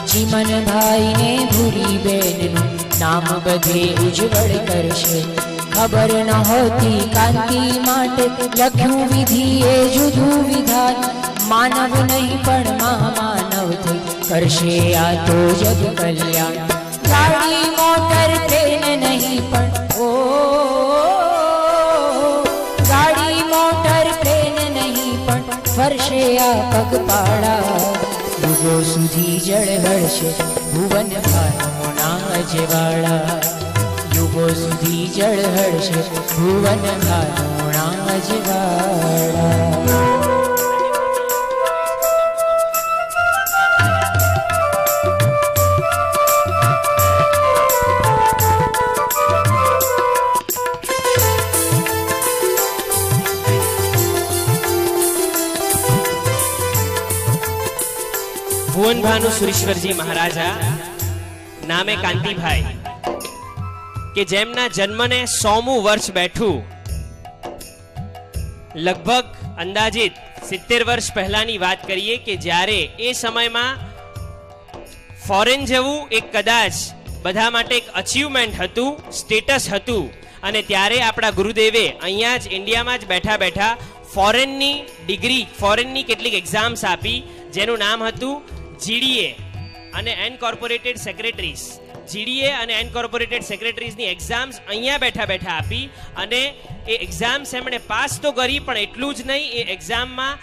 ચીમન ભાઈને ભૂરી બેનનું નામ બધે ઉજ્જવળ કરશે. ખબર નહોતી કાંતિ માટે લખ્યું વિધિએ જુદું વિધાન, માનવ નહીં પણ મહામાનવ થઈ કરશે આ તો જગ કલ્યાણ. ગાડી મોટર ટ્રેન નહીં પણ ઓ ગાડી મોટર ટ્રેન નહીં પણ ફરશે આ પગપાળા, યુગો સુધી જળહળશે ભુવન ભાવોના અજવાળા, યુગો સુધી જળહળશે ભુવન ભાવોના અજવાળા. ભુવનભાનુ સુરેશ્વરજી મહારાજા નામે કાંતિભાઈ, કે જેમના જન્મને 100મું વર્ષ બેઠું, લગભગ અંદાજિત 70 વર્ષ પહેલાની વાત કરીએ, કે જ્યારે એ સમયમાં ફોરેન જવું એક કદાચ બધા માટે એક અચીવમેન્ટ હતું, સ્ટેટસ હતું. અને ત્યારે આપણા ગુરુદેવે અહીંયા જ ઇન્ડિયામાં જ બેઠા બેઠા ફોરેનની ડિગ્રી, ફોરેનની કેટલીક એક્ઝામ્સ આપી, જેનું નામ હતું જીડીએ અને અનકોર્પોરેટેડ સેક્રેટરીઝ. જીડીએ અને અનકોર્પોરેટેડ સેક્રેટરીઝની એક્ઝામ્સ અહીંયા બેઠા બેઠા આપી અને એ એક્ઝામ્સ એમણે પાસ તો કરી, પણ એટલું જ નહીં, એ એક્ઝામમાં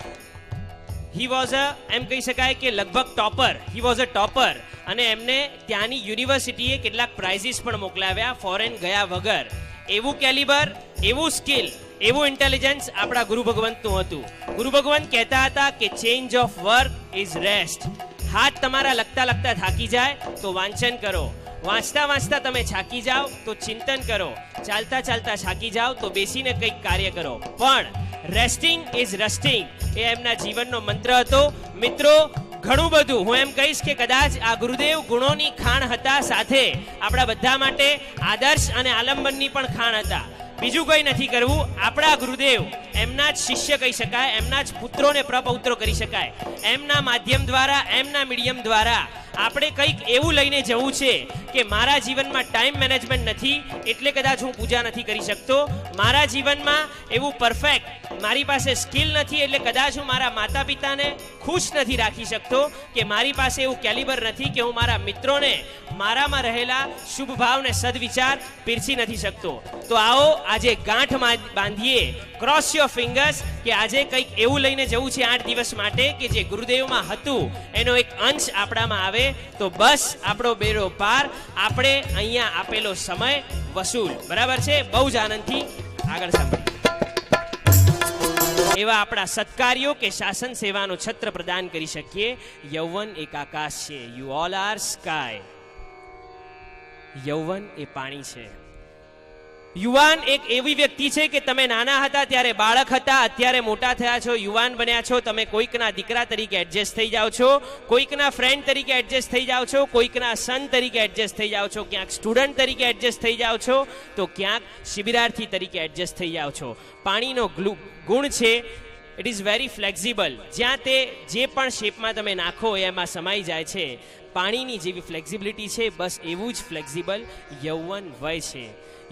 હી વોઝ એમ કહી શકાય કે લગભગ topper, he was a topper. અને એમને ત્યાંની યુનિવર્સિટીએ કેટલાક પ્રાઇઝીસ પણ મોકલાવ્યા ફોરેન ગયા વગર. એવું કેલિબર, એવું સ્કિલ, એવું ઇન્ટેલિજન્સ આપણા ગુરુ ભગવંતનું હતું. ગુરુ ભગવંત કહેતા હતા કે change of work is rest. હાથ તમારા લખતા લખતા થાકી જાય તો વાંચન કરો, વાંચતા વાંચતા તમે થાકી જાઓ તો ચિંતન કરો, ચાલતા ચાલતા થાકી જાઓ તો બેસીને કંઈક કાર્ય કરો. પણ રેસ્ટિંગ ઇઝ રસ્ટિંગ એ એમના જીવનનો મંત્ર હતો. મિત્રો, ઘણું બધું હું એમ કહીશ કે કદાચ આ ગુરુદેવ ગુણોની ખાણ હતા, સાથે આપણા બધા માટે આદર્શ અને આલંબનની પણ ખાણ હતા. બીજું કંઈ નથી કરવું. આપણા ગુરુદેવ એમના જ શિષ્ય કહી શકાય, એમના જ પુત્રોને પ્રપૌત્રો કરી શકાય. એમના માધ્યમ દ્વારા, એમના મીડિયમ દ્વારા આપણે કંઈક એવું લઈને જવું છે કે મારા જીવનમાં ટાઈમ મેનેજમેન્ટ નથી એટલે કદાચ હું પૂજા નથી કરી શકતો, મારા જીવનમાં એવું પરફેક્ટ મારી પાસે સ્કિલ નથી એટલે કદાચ હું મારા માતા પિતાને ખુશ નથી રાખી શકતો, કે મારી પાસે એવું કેલિબર નથી કે હું મારા મિત્રોને મારામાં રહેલા શુભ ભાવને સદવિચાર પીરસી નથી શકતો. તો આવો આજે ગાંઠ બાંધીએ, ક્રોસ યોર ફિંગર્સ, કે આજે કંઈક એવું લઈને જવું છે 8 દિવસ માટે કે જે ગુરુદેવમાં હતું એનો એક અંશ આપણામાં આવે તો બસ આપણો બેડો પાર, આપણે અહીંયા આપેલો સમય વસૂલ. બરાબર છે? બહુ જ આનંદથી આગળ સાંભળીએ. એવા આપણા સત્કાર્યો કે શાસન સેવાનો છત્ર પ્રદાન કરી શકીએ. યૌવન એક આકાશ છે, યુ ઓલ આર સ્કાય. યૌવન એ પાણી છે. યુવાન એક એવી વ્યક્તિ છે કે તમે નાના હતા ત્યારે બાળક હતા, અત્યારે મોટા થયા છો, યુવાન બન્યા છો, તમે કોઈકના દીકરા તરીકે એડજસ્ટ થઈ જાઓ છો, કોઈકના ફ્રેન્ડ તરીકે એડજસ્ટ થઈ જાઓ છો, કોઈકના સન તરીકે એડજસ્ટ થઈ જાઓ છો, ક્યાંક સ્ટુડન્ટ તરીકે એડજસ્ટ થઈ જાઓ છો, તો ક્યાંક શિબિરાર્થી તરીકે એડજસ્ટ થઈ જાઓ છો. પાણીનો ગુણ છે, ઇટ ઇઝ વેરી ફ્લેક્ઝિબલ. જ્યાં તે જે પણ શેપમાં તમે નાખો એમાં સમાઈ જાય છે. પાણીની જેવી ફ્લેક્ઝિબિલિટી છે, બસ એવું જ ફ્લેક્ઝિબલ યૌવન વય છે.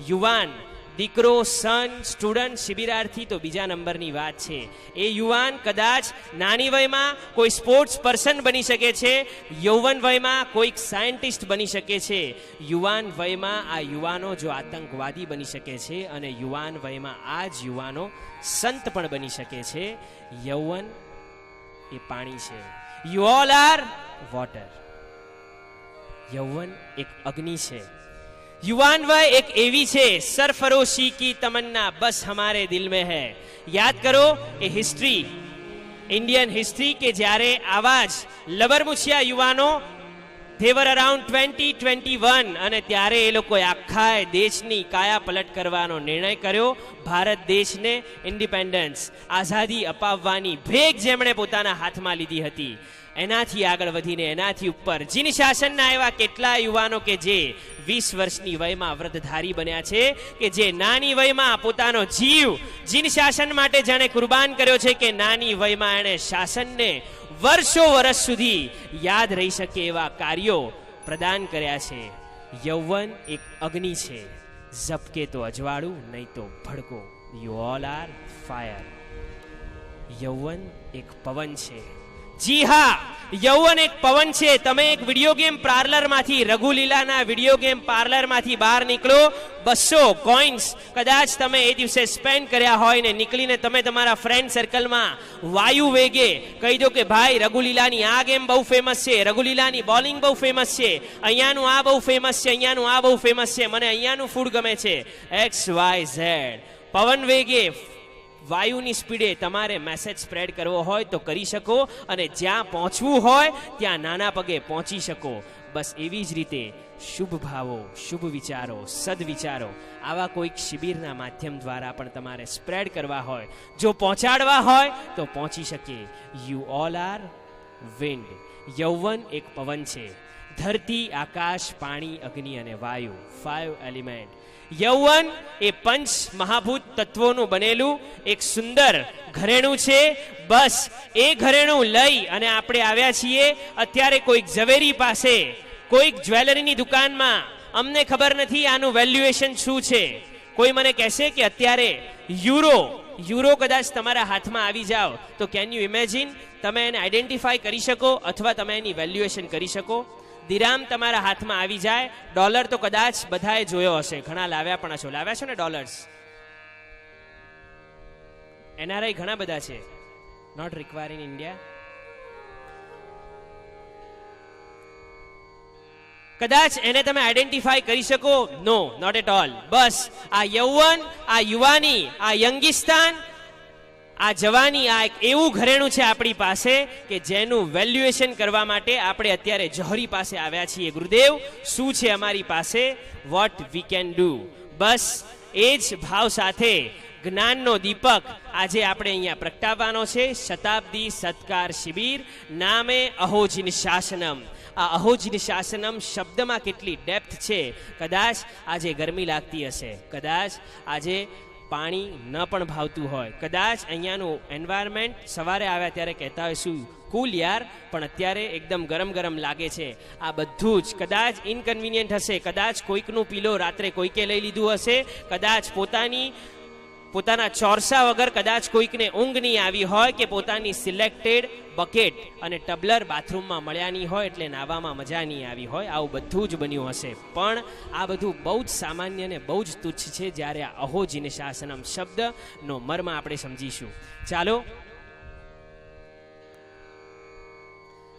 યુવાન, દીકરો, સન, સ્ટુડન્ટ, શિબિરાર્થી તો બીજા નંબરની વાત છે. એ યુવાન કદાચ નાની વયમાં કોઈ સ્પોર્ટ્સ પર્સન બની શકે છે, યૌવન વયમાં કોઈક સાયન્ટિસ્ટ બની શકે છે, યુવાન વયમાં આ યુવાનો જો આતંકવાદી બની શકે છે, અને યુવાન વયમાં આ જ યુવાનો સંત પણ બની શકે છે. યૌવન એ પાણી છે. You all are water. યૌવન એક અગ્નિ છે. युवान वय एक एवी छे, सरफरोशी की तमन्ना बस हमारे दिल में है. याद करो એ હિસ્ટ્રી, ઇન્ડિયન હિસ્ટ્રી, કે જ્યારે આવા જ લબરમુછિયા યુવાનો they were around 20-21 અને ત્યારે એ લોકોએ આખા દેશની કાયા પલટ કરવાનો નિર્ણય કર્યો. ભારત દેશને ઇન્ડિપેન્ડન્સ, આઝાદી અપાવવાની ભેગ જેમણે પોતાના હાથમાં લીધી હતી, એનાથી આગળ વધીને એનાથી ઉપર જીન શાસનના એવા કેટલા યુવાનો કે જે 20 વર્ષની વયમાં વ્રતધારી બન્યા છે, કે જે નાની વયમાં પોતાનો જીવ જીન શાસન માટે જાણે કુરબાન કર્યો છે, કે નાની વયમાં એણે શાસનને વર્ષો વર્ષ સુધી યાદ રહી શકે એવા કાર્યો પ્રદાન કર્યા છે. યૌવન એક અગ્નિ છે, ઝબકે તો અજવાળું, નહીં તો ભડકો. You all are fire. યૌવન એક પવન છે. જી હા, યૌવન એક પવન છે. તમે એક વિડીયો ગેમ પાર્લરમાંથી, રઘુલીલાના વિડીયો ગેમ પાર્લરમાંથી બહાર નીકળો, 200 કોઇન્સ કદાચ તમે એ દિવસે સ્પેન્ડ કર્યા હોય ને નીકળીને તમે તમારા ફ્રેન્ડ સર્કલમાં વાયુ વેગે કહી દો કે ભાઈ રઘુલીલાની આ ગેમ બહુ ફેમસ છે, રઘુલીલાની બોલિંગ બહુ ફેમસ છે, અહીંયાનું આ બહુ ફેમસ છે, અહીંયાનું આ બહુ ફેમસ છે, મને અહીંયાનું ફૂડ ગમે છે, XYZ. પવન વેગે, વાયુની સ્પીડે તમારે મેસેજ સ્પ્રેડ કરવો હોય તો કરી શકો, અને જ્યાં પહોંચવું હોય ત્યાં નાના પગે પહોંચી શકો. બસ એવી જ રીતે શુભ ભાવો, શુભ વિચારો, સદવિચારો આવા કોઈક શિબિરના માધ્યમ દ્વારા પણ તમારે સ્પ્રેડ કરવા હોય, જો પહોંચાડવા હોય તો પહોંચી શકે. You all are wind. યૌવન એક પવન છે. ધરતી, આકાશ, પાણી, અગ્નિ અને વાયુ, 5 એલિમેન્ટ. યૌવન એ પંચ મહાભૂત તત્વોનું બનેલું એક સુંદર ઘરેણું છે. બસ એ ઘરેણું લઈ અને આપણે આવ્યા છીએ અત્યારે કોઈક ઝવેરી પાસે, કોઈક જ્વેલરીની દુકાનમાં. અમને ખબર નથી આનું વેલ્યુએશન શું છે. કોઈ મને કહેશે કે અત્યારે યુરો કદાચ તમારા હાથમાં આવી જાવ તો કેન યુ ઇમેજિન, તમે એને આઈડેન્ટિફાઈ કરી શકો અથવા તમે એની વેલ્યુએશન કરી શકો. દિરામ તમારા હાથમાં આવી જાય, ડોલર તો કદાચ બધાએ જોયો હશે, ઘણા લાવ્યા પણ હશો. લાવ્યા છો ને ડોલર્સ? NRI ઘણા બધા છે, નોટ રિક્વાયર ઇન ઇન્ડિયા. કદાચ એને તમે આઈડેન્ટિફાઈ કરી શકો? નો, નોટ એટ ઓલ. બસ આ યૌવન, આ યુવાની, આ યંગિસ્તાન, આ જવાની, આ એક એવું ઘરેણું છે આપણી પાસે કે જેનું વેલ્યુએશન કરવા માટે આપણે અત્યારે જોહરી પાસે આવ્યા છીએ. ગુરુદેવ, શું છે અમારી પાસે? What we can do. બસ એ જ ભાવ સાથે જ્ઞાનનો દીપક આજે આપણે અહીંયા પ્રગટાવવાનો છે. શતાબ્દી સત્કાર શિબિર નામે અહોજિન શાસનમ. આ અહોજિન શાસનમ શબ્દમાં કેટલી ડેપ્થ છે. કદાચ આજે ગરમી લાગતી હશે, કદાચ આજે પાણી ન પણ ભાવતું હોય, કદાચ અહીંયાનું એન્વાયરમેન્ટ સવારે આવ્યા ત્યારે કહેતા હોય શું કુલ યાર, પણ અત્યારે એકદમ ગરમ ગરમ લાગે છે. આ બધું જ કદાચ ઇનકન્વિનિયન્ટ હશે, કદાચ કોઈકનું પીલો રાત્રે કોઈકે લઈ લીધું હશે, કદાચ પોતાના ચોરસા વગર કદાચ કોઈકને ઊંઘ નહીં આવી હોય, કે પોતાની સિલેક્ટેડ બકેટ અને ટબલર બાથરૂમમાં મળ્યા નહીં હોય એટલે નાવામાં મજા નહીં આવી હોય. આવું બધું જ બન્યું હશે, પણ આ બધું બહુ જ સામાન્ય અને બહુ જ તુચ્છ છે જ્યારે આ અહોજિન શાસનમ શબ્દનો મર્મ આપણે સમજીશું.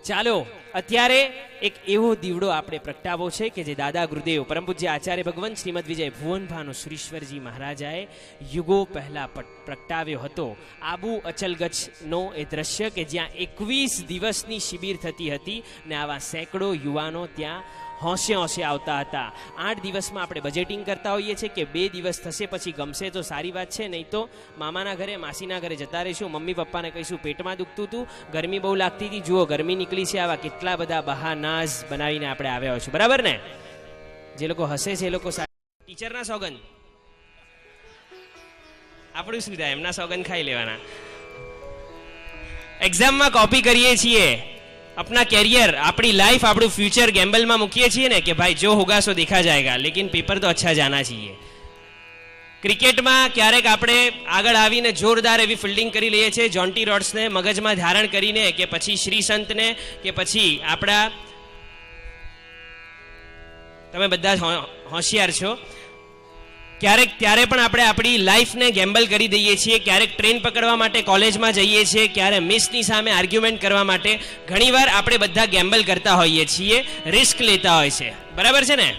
ચાલો અત્યારે એક એવો દીવડો આપણે પ્રગટાવો છે કે જે દાદા ગુરુદેવ પરમ પૂજ્ય આચાર્ય ભગવાન શ્રીમદ વિજય ભુવનભાનુ સુરેશ્વરજી મહારાજાએ યુગો પહેલા પ્રગટાવ્યો હતો. આબુ અચલગચ્છનો એ દ્રશ્ય કે જ્યાં 21 દિવસની શિબિર થતી હતી ને આવા સેંકડો યુવાનો ત્યાં હોંશે હોંશે આવતા હતા. 8 દિવસમાં આપણે બજેટિંગ કરતા હોઈએ છીએ કે 2 દિવસ થશે પછી ગમશે તો સારી વાત છે, નહીં તો મામાના ઘરે માસીના ઘરે જતા રહીશું, મમ્મી પપ્પાને કહીશું પેટમાં દુખતું હતું, ગરમી બહુ લાગતી હતી, જુઓ ગરમી નીકળી છે. આવા કેટલા બધા બહાનાઝ બનાવીને આપણે આવ્યા હોઈશું, બરાબર ને? જે લોકો હસે છે એ લોકો ટીચરના સોગંદ, આપણું શું થાય, એમના સોગંદ ખાઈ લેવાના. એક્ઝામમાં કોપી કરીએ છીએ, अपना कैरियर, अपनी लाइफ, આપણું फ्यूचर गैम्बल में મૂકીએ છીએ ને કે ભાઈ જો હોगा सो देखा जाएगा, लेकिन पेपर तो अच्छा जाना चाहिए. ક્રિકેટમાં ક્યારેક આપણે આગળ આવીને જોરદાર એવી ફિલ્ડિંગ કરી લઈએ છીએ, જોન્ટી રોડ્સને મગજમાં ધારણ કરીને, કે પછી શ્રી સંતને, કે પછી આપણા, તમે બધા હોશિયાર છો. ક્યારેક ત્યારે પણ આપણે આપણી લાઈફને ગેમ્બલ કરી દઈએ છીએ. ક્યારેક ટ્રેન પકડવા માટે કોલેજમાં જઈએ છીએ, ક્યારે મિસની સામે આર્ગ્યુમેન્ટ કરવા માટે. ઘણીવાર આપણે બધા ગેમ્બલ કરતા હોઈએ છીએ, રિસ્ક લેતા હોય છે, બરાબર છે ને?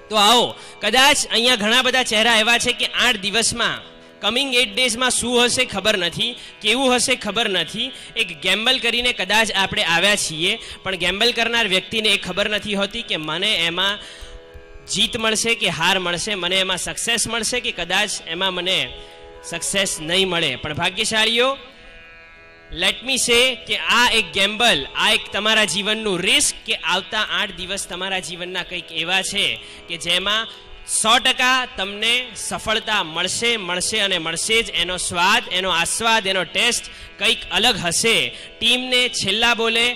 તો આવો, કદાચ અહીંયા ઘણા બધા ચહેરા એવા છે કે 8 દિવસમાં, કમિંગ 8 ડેઝમાં શું હશે ખબર નથી, કેવું હશે ખબર નથી. એક ગેમ્બલ કરીને કદાચ આપણે આવ્યા છીએ, પણ ગેમ્બલ કરનાર વ્યક્તિને એ ખબર નથી હોતી કે મને એમાં જીત મળશે કે હાર મળશે, મને એમાં સક્સેસ મળશે કે કદાચ એમાં મને સક્સેસ નહીં મળે. પણ ભાગ્યશાળીઓ, લેટ મી સે કે આ એક ગેમ્બલ, આ એક તમારા જીવનનું રિસ્ક, કે આવતા 8 દિવસ તમારા જીવનના કંઈક એવા છે કે જેમાં 100% તમને સફળતા મળશે અને મળશે જ. એનો સ્વાદ, એનો આસ્વાદ, એનો ટેસ્ટ કંઈક અલગ હશે. ટીમને છેલ્લા બોલે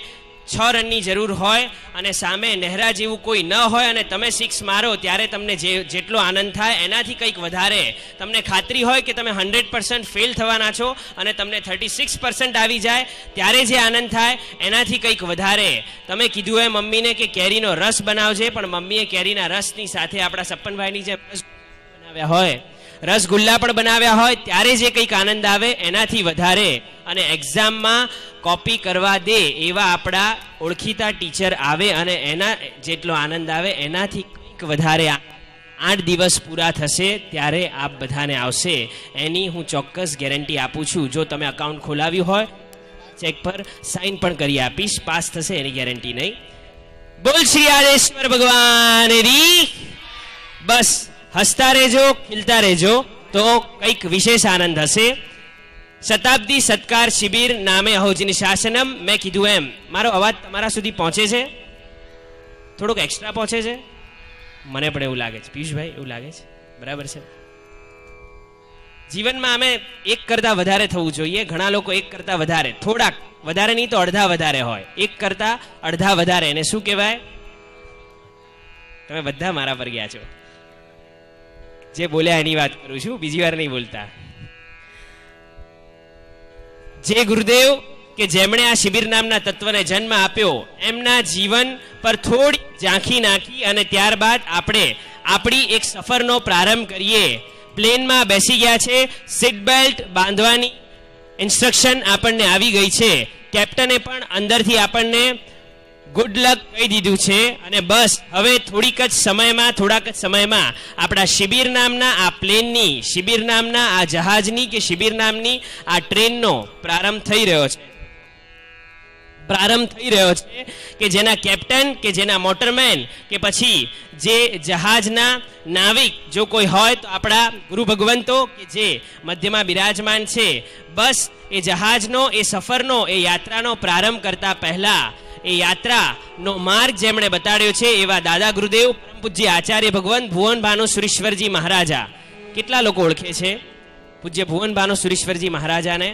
6 રનની જરૂર હોય અને સામે નહેરા જેવું કોઈ ન હોય અને તમે 6 મારો ત્યારે તમને જેટલો આનંદ થાય એનાથી કંઈક વધારે, તમને ખાતરી હોય કે તમે 100% ફેલ થવાના છો અને તમને 36% આવી જાય ત્યારે જે આનંદ થાય એનાથી કંઈક વધારે. તમે કીધું એમ મમ્મીને કે કેરીનો રસ બનાવજે, પણ મમ્મીએ કેરીના રસની સાથે આપણા સપ્પનભાઈની જે બનાવ્યા હોય, રસગુલ્લા પણ બનાવ્યા હોય, ત્યારે જે કંઈક આનંદ આવે એનાથી વધારે. અને એક્ઝામમાં કોપી કરવા દે એવા આપણા ઓળખીતા ટીચર આવે અને એના જેટલો આનંદ આવે એનાથી કંઈક વધારે 8 દિવસ પૂરા થશે ત્યારે આપ બધાને આવશે, એની હું ચોક્કસ ગેરંટી આપું છું. જો તમે અકાઉન્ટ ખોલાવ્યું હોય, ચેક પર સાઇન પણ કરી આપીશ, પાસ થશે એની ગેરંટી નહીં. બોલ શ્રી આદેશ્વર ભગવાન રી. બસ હસતા રહેજો, ખીલતા રહેજો, તો કંઈક વિશેષ આનંદ હશે. શતાબ્દી સત્કાર શિબિર નામે અહોજિન શાસનમ. મેં કીધું એમ, મારો અવાજ તમારા સુધી પહોંચે છે? થોડોક એક્સ્ટ્રા પહોંચે છે? મને પણ એવું લાગે છે. પિયુષભાઈ, એવું લાગે છે? બરાબર છે. જીવનમાં અમે એક કરતા વધારે થવું જોઈએ. ઘણા લોકો એક કરતા વધારે, થોડાક વધારે નહીં તો અડધા વધારે હોય. એક કરતા અડધા વધારે, એને શું કહેવાય? તમે બધા મારા પર ગયા છો. જે બોલ્યા એની વાત કરું છું, બીજી વાર નહીં બોલતા. જે ગુરુદેવ કે જેમણે આ શિબિર નામના તત્વને જન્મ આપ્યો, એમના જીવન પર થોડી ઝાંખી નાખી અને ત્યારબાદ આપણે આપણી એક સફરનો પ્રારંભ કરીએ. પ્લેનમાં બેસી ગયા છે, સીટ બેલ્ટ બાંધવાની ઇન્સ્ટ્રક્શન આપણને આવી ગઈ છે. કેપ્ટને પણ અંદરથી આપણને ગુડ લક કહી દીધું છે અને બસ હવે થોડાક જ સમયમાં આપણા શિબિર નામના આ પ્લેનની, શિબિર નામના આ જહાજની કે શિબિર નામની આ ટ્રેનનો પ્રારંભ થઈ રહ્યો છે કે જેના કેપ્ટન કે જેના મોટરમેન કે પછી જે જહાજના નાવિક જો કોઈ હોય તો આપણા ગુરુ ભગવંતો કે જે મધ્યમાં બિરાજમાન છે. બસ એ જહાજનો, એ સફરનો, એ યાત્રાનો પ્રારંભ કરતા પહેલા એ યાત્રાનો માર્ગ જેમણે બતાડ્યો છે એવા દાદા ગુરુદેવ પરમ પૂજ્ય આચાર્ય ભગવાન ભુવન ભાનુ સુરેશ્વરજી મહારાજા. કેટલા લોકો ઓળખે છે પૂજ્ય ભુવન ભાનુ સુરેશ્વરજી મહારાજાને?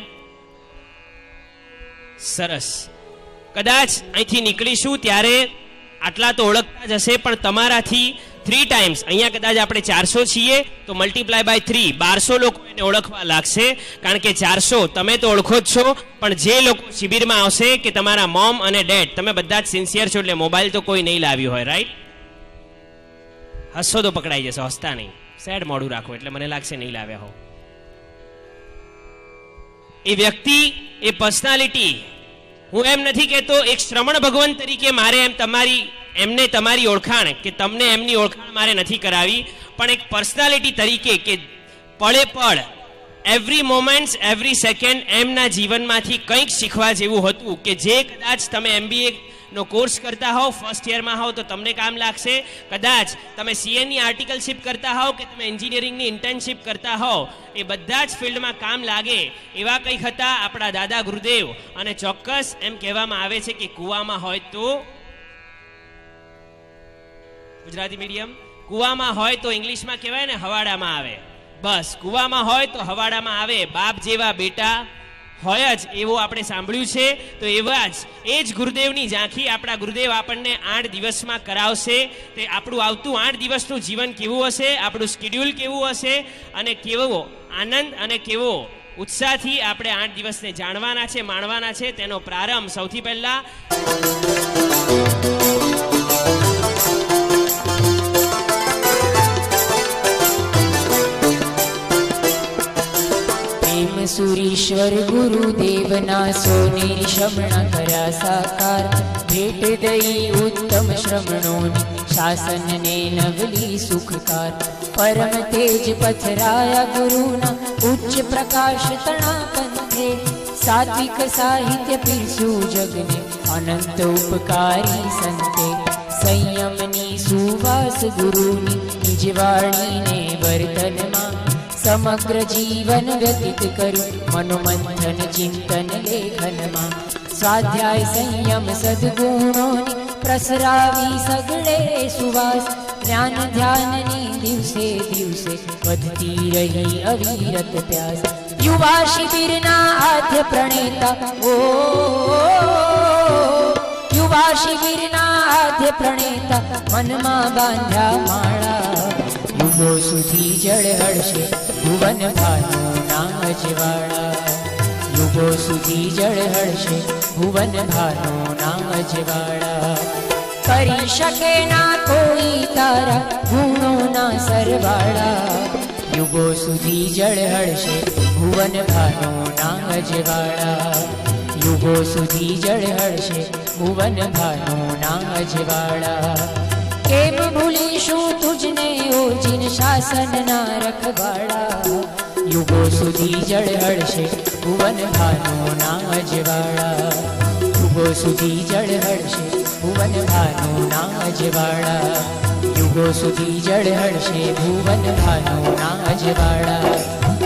સરસ. કદાચ અહીંથી નીકળીશું ત્યારે આટલા તો ઓળખતા જ હશે, પણ તમારાથી 3 ટાઈમ્સ, અહીંયા કદાચ આપણે 400 છીએ તો મલ્ટીપ્લાય બાય 3, 1200 લોકો એને ઓળખવા લાગશે. કારણ કે 400 તમે તો ઓળખો જ છો, પણ જે લોકો શિબિરમાં આવશે કે તમારા મોમ અને ડેડ, તમે બધા જ સિન્સિયર છો એટલે મોબાઈલ તો કોઈ નહીં લાવ્યું હોય, રાઈટ? હસો તો પકડાઈ જશે, હસતા નહીં, સેડ મોડું રાખો એટલે મને લાગશે નહીં લાવ્યા હો. એ વ્યક્તિ, એ પર્સનાલિટી, હું એમ નથી કહેતો એક શ્રમણ ભગવાન તરીકે મારે એમને તમારી ઓળખાણ કે તમને એમની ઓળખાણ મારે નથી કરાવી, પણ એક પર્સનાલિટી તરીકે કે પળે પળ, એવરી મોમેન્ટ, એવરી સેકન્ડ એમના જીવનમાંથી કંઈક શીખવા જેવું હતું કે જે કદાચ તમે MBA નો કોર્સ કરતા હોવ, ફર્સ્ટ યરમાં હોવ તો તમને કામ લાગશે. કદાચ તમે CAની આર્ટિકલશિપ કરતા હોવ કે તમે એન્જિનિયરિંગની ઇન્ટર્નશિપ કરતા હોવ, એ બધા જ ફિલ્ડમાં કામ લાગે એવા કંઈક હતા આપણા દાદા ગુરુદેવ. અને ચોક્કસ એમ કહેવામાં આવે છે કે કૂવામાં હોય તો, ગુજરાતી મીડિયમ, કૂવામાં હોય તો ઇંગ્લિશમાં કહેવાય ને હવાડામાં આવે. બસ કૂવામાં હોય તો હવાડામાં આવે. બાપ જેવા બેટા હોય જ એવું આપણે સાંભળ્યું છે. તો એવા જ એ જ ગુરુદેવની ઝાંખી આપણા ગુરુદેવ આપણને 8 દિવસમાં કરાવશે. તે આપણું આવતું 8 દિવસનું જીવન કેવું હશે, આપણું સ્કેડ્યુલ કેવું હશે અને કેવો આનંદ અને કેવો ઉત્સાહથી આપણે 8 દિવસને જાણવાના છે, માણવાના છે, તેનો પ્રારંભ સૌથી પહેલા સુરીશ્વર ગુરુદેવના સોનેરી શ્રમણ કર્યા સાકાર. ભેટ દઈ ઉત્તમ શ્રમણોની શાસનને નવલી સુખકાર. પરમ તેજ પથરાયા ગુરુના ઉચ્ચ પ્રકાશ તણા પંથે. સાત્વિક સાહિત્ય પીરસ્યું જગને અનંત ઉપકારી સંતે. સંયમની સુવાસ ગુરુની નિજવાણીને વર્તનમાં. સમગ્ર જીવન વ્યતીત કર્યું મનોમંથન ચિંતન લેખનમાં. સ્વાધ્યાય સંયમ સદગુણોની પ્રસરાવી સગળે સુવાસ. જ્ઞાન ધ્યાનની દિવસે દિવસે વધતી રહી અવિરત પ્યાસ. યુવા શિબિરના આદ્ય પ્રણેતા, યુવા શિબિરના આદ્ય પ્રણેતા, મનમાં બાંધ્યા માળા. યુગો સુધી જળ હળશે ભુવન ભાનુના અજવાળા. યુગો સુધી જળ હળશે ભુવન ભાનુના અજવાળા. કરી શકે ના કોઈ તારા ગુણોના સરવાળા. યુગો સુધી જળ હળશે ભુવન ભાનુના અજવાળા. યુગો સુધી જળ હળશે ભુવન ભાનુના અજવાળા. કેમ ભૂલીશું તુજને ઓ જીન શાસનના રખવાળા. યુગો સુધી જળ હળશે ભુવન ભાનુના અજવાળા. યુગો સુધી જળ હળશે ભુવન ભાનુના અજવાળા. યુગો સુધી જળ હળશે ભુવન ભાનુના અજવાળા.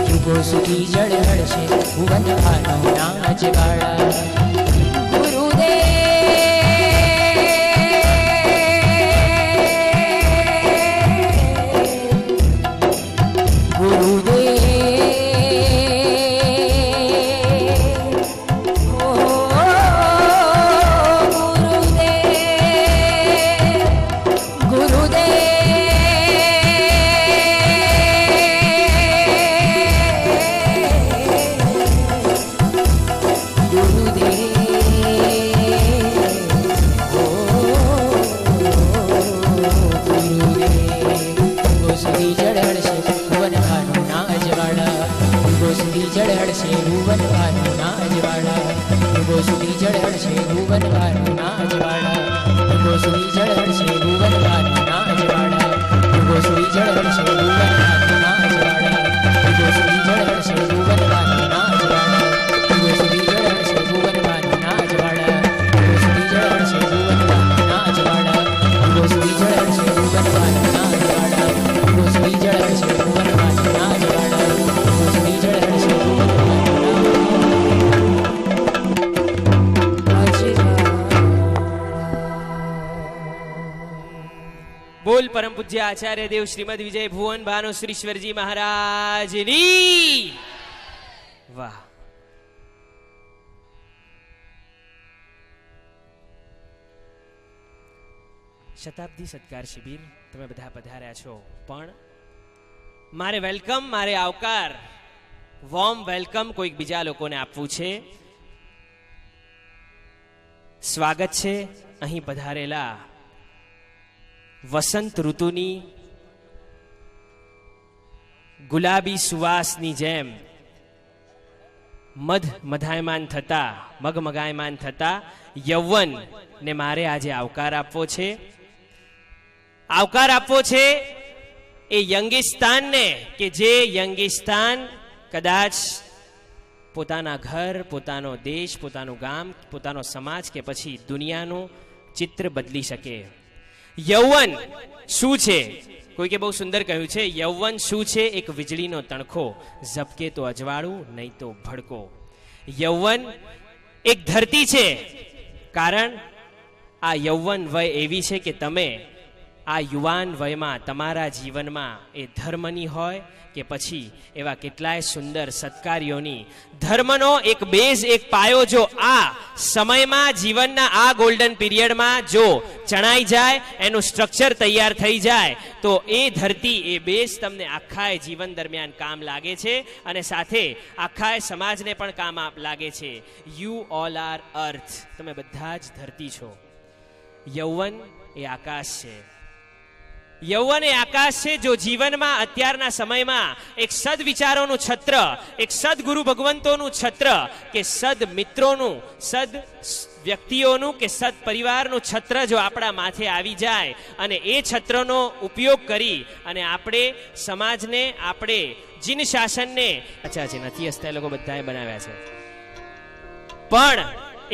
યુગો સુધી જળ હળશે ભુવન ભાનુના અજવાળા. ગુરુદેવ સુરી જળ હર્ષે ભુવન ભાનુના અજવાળા યુગો સુરી જળ હર્ષે ભુવન ભાનુના અજવાળા યુગો સુરી જળ હર્ષે ભુવન ભાનુના અજવાળા યુગો સુરી જળ હર્ષે ભુવન ભાનુના અજવાળા યુગો સુરી જળ હર્ષે ભુવન ભાનુના અજવાળા યુગો સુરી જળ હર્ષે ભુવન ભાનુના અજવાળા યુગો સુરી જળ હર્ષે ભુવન ભાનુના અજવાળા યુગો સુરી જળ હર્ષે ભુવન બોલ પરમ પૂજ્ય આચાર્ય દેવ શ્રીમદ વિજય ભુવન ભાનુ શ્રીશ્વરજી મહારાજની વાહ. શતાબ્દી સત્કાર શિબિર તમે બધા પધાર્યા છો, પણ મારે વેલકમ, મારે આવકાર, વોર્મ વેલકમ કોઈક બીજા લોકોને આપવું છે. સ્વાગત છે અહીં પધારેલા વસંત ઋતુની ગુલાબી સુવાસની જેમ મધાયમાન થતા, મગમગાયમાન થતા યૌવન ને મારે આજે આવકાર આપવો છે. આવકાર આપવો છે એ યંગિસ્તાનને કે જે યંગિસ્તાન કદાચ પોતાના ઘર, પોતાનો દેશ, પોતાનું ગામ, પોતાનો સમાજ કે પછી દુનિયાનું ચિત્ર બદલી શકે. યૌવન શું છે? કોઈકે બહુ સુંદર કહ્યું છે, યૌવન શું છે? એક વીજળીનો તણખો, ઝબકે તો અજવાળું, નહીં તો ભડકો. યૌવન એક ધરતી છે, કારણ આ યૌવન વય એવી છે કે તમે આ યુવાન વયમાં તમારા જીવનમાં એ ધર્મની હોય કે પછી એવા કેટલાય સુંદર સત્કાર્યોની ધર્મનો એક બેઝ, એક પાયો જો આ સમયમાં, જીવનના આ ગોલ્ડન પીરિયડમાં જો ચણાઈ જાય, એનું સ્ટ્રક્ચર તૈયાર થઈ જાય, તો એ ધરતી, એ બેઝ તમને આખા જીવન દરમિયાન કામ લાગે છે અને સાથે આખા સમાજને પણ કામ લાગે છે. યુ ઓલ આર અર્થ, તમે બધા જ ધરતી છો. યૌવન એ આકાશ છે. યૌવન એ આકાશ છે. જો જીવનમાં અત્યારના સમયમાં એક સદ વિચારોનું છત્ર, એક સદગુરુ ભગવંતોનું છત્ર કે સદ મિત્રોનું, સદ વ્યક્તિઓનું કે સદ પરિવારનું છત્ર જો આપણા માથે આવી જાય અને એ છત્રનો ઉપયોગ કરી અને આપણે સમાજને, આપણે જીન શાસનને, અચ્છા છે નથી હસતા, એ લોકો બધાએ બનાવ્યા છે, પણ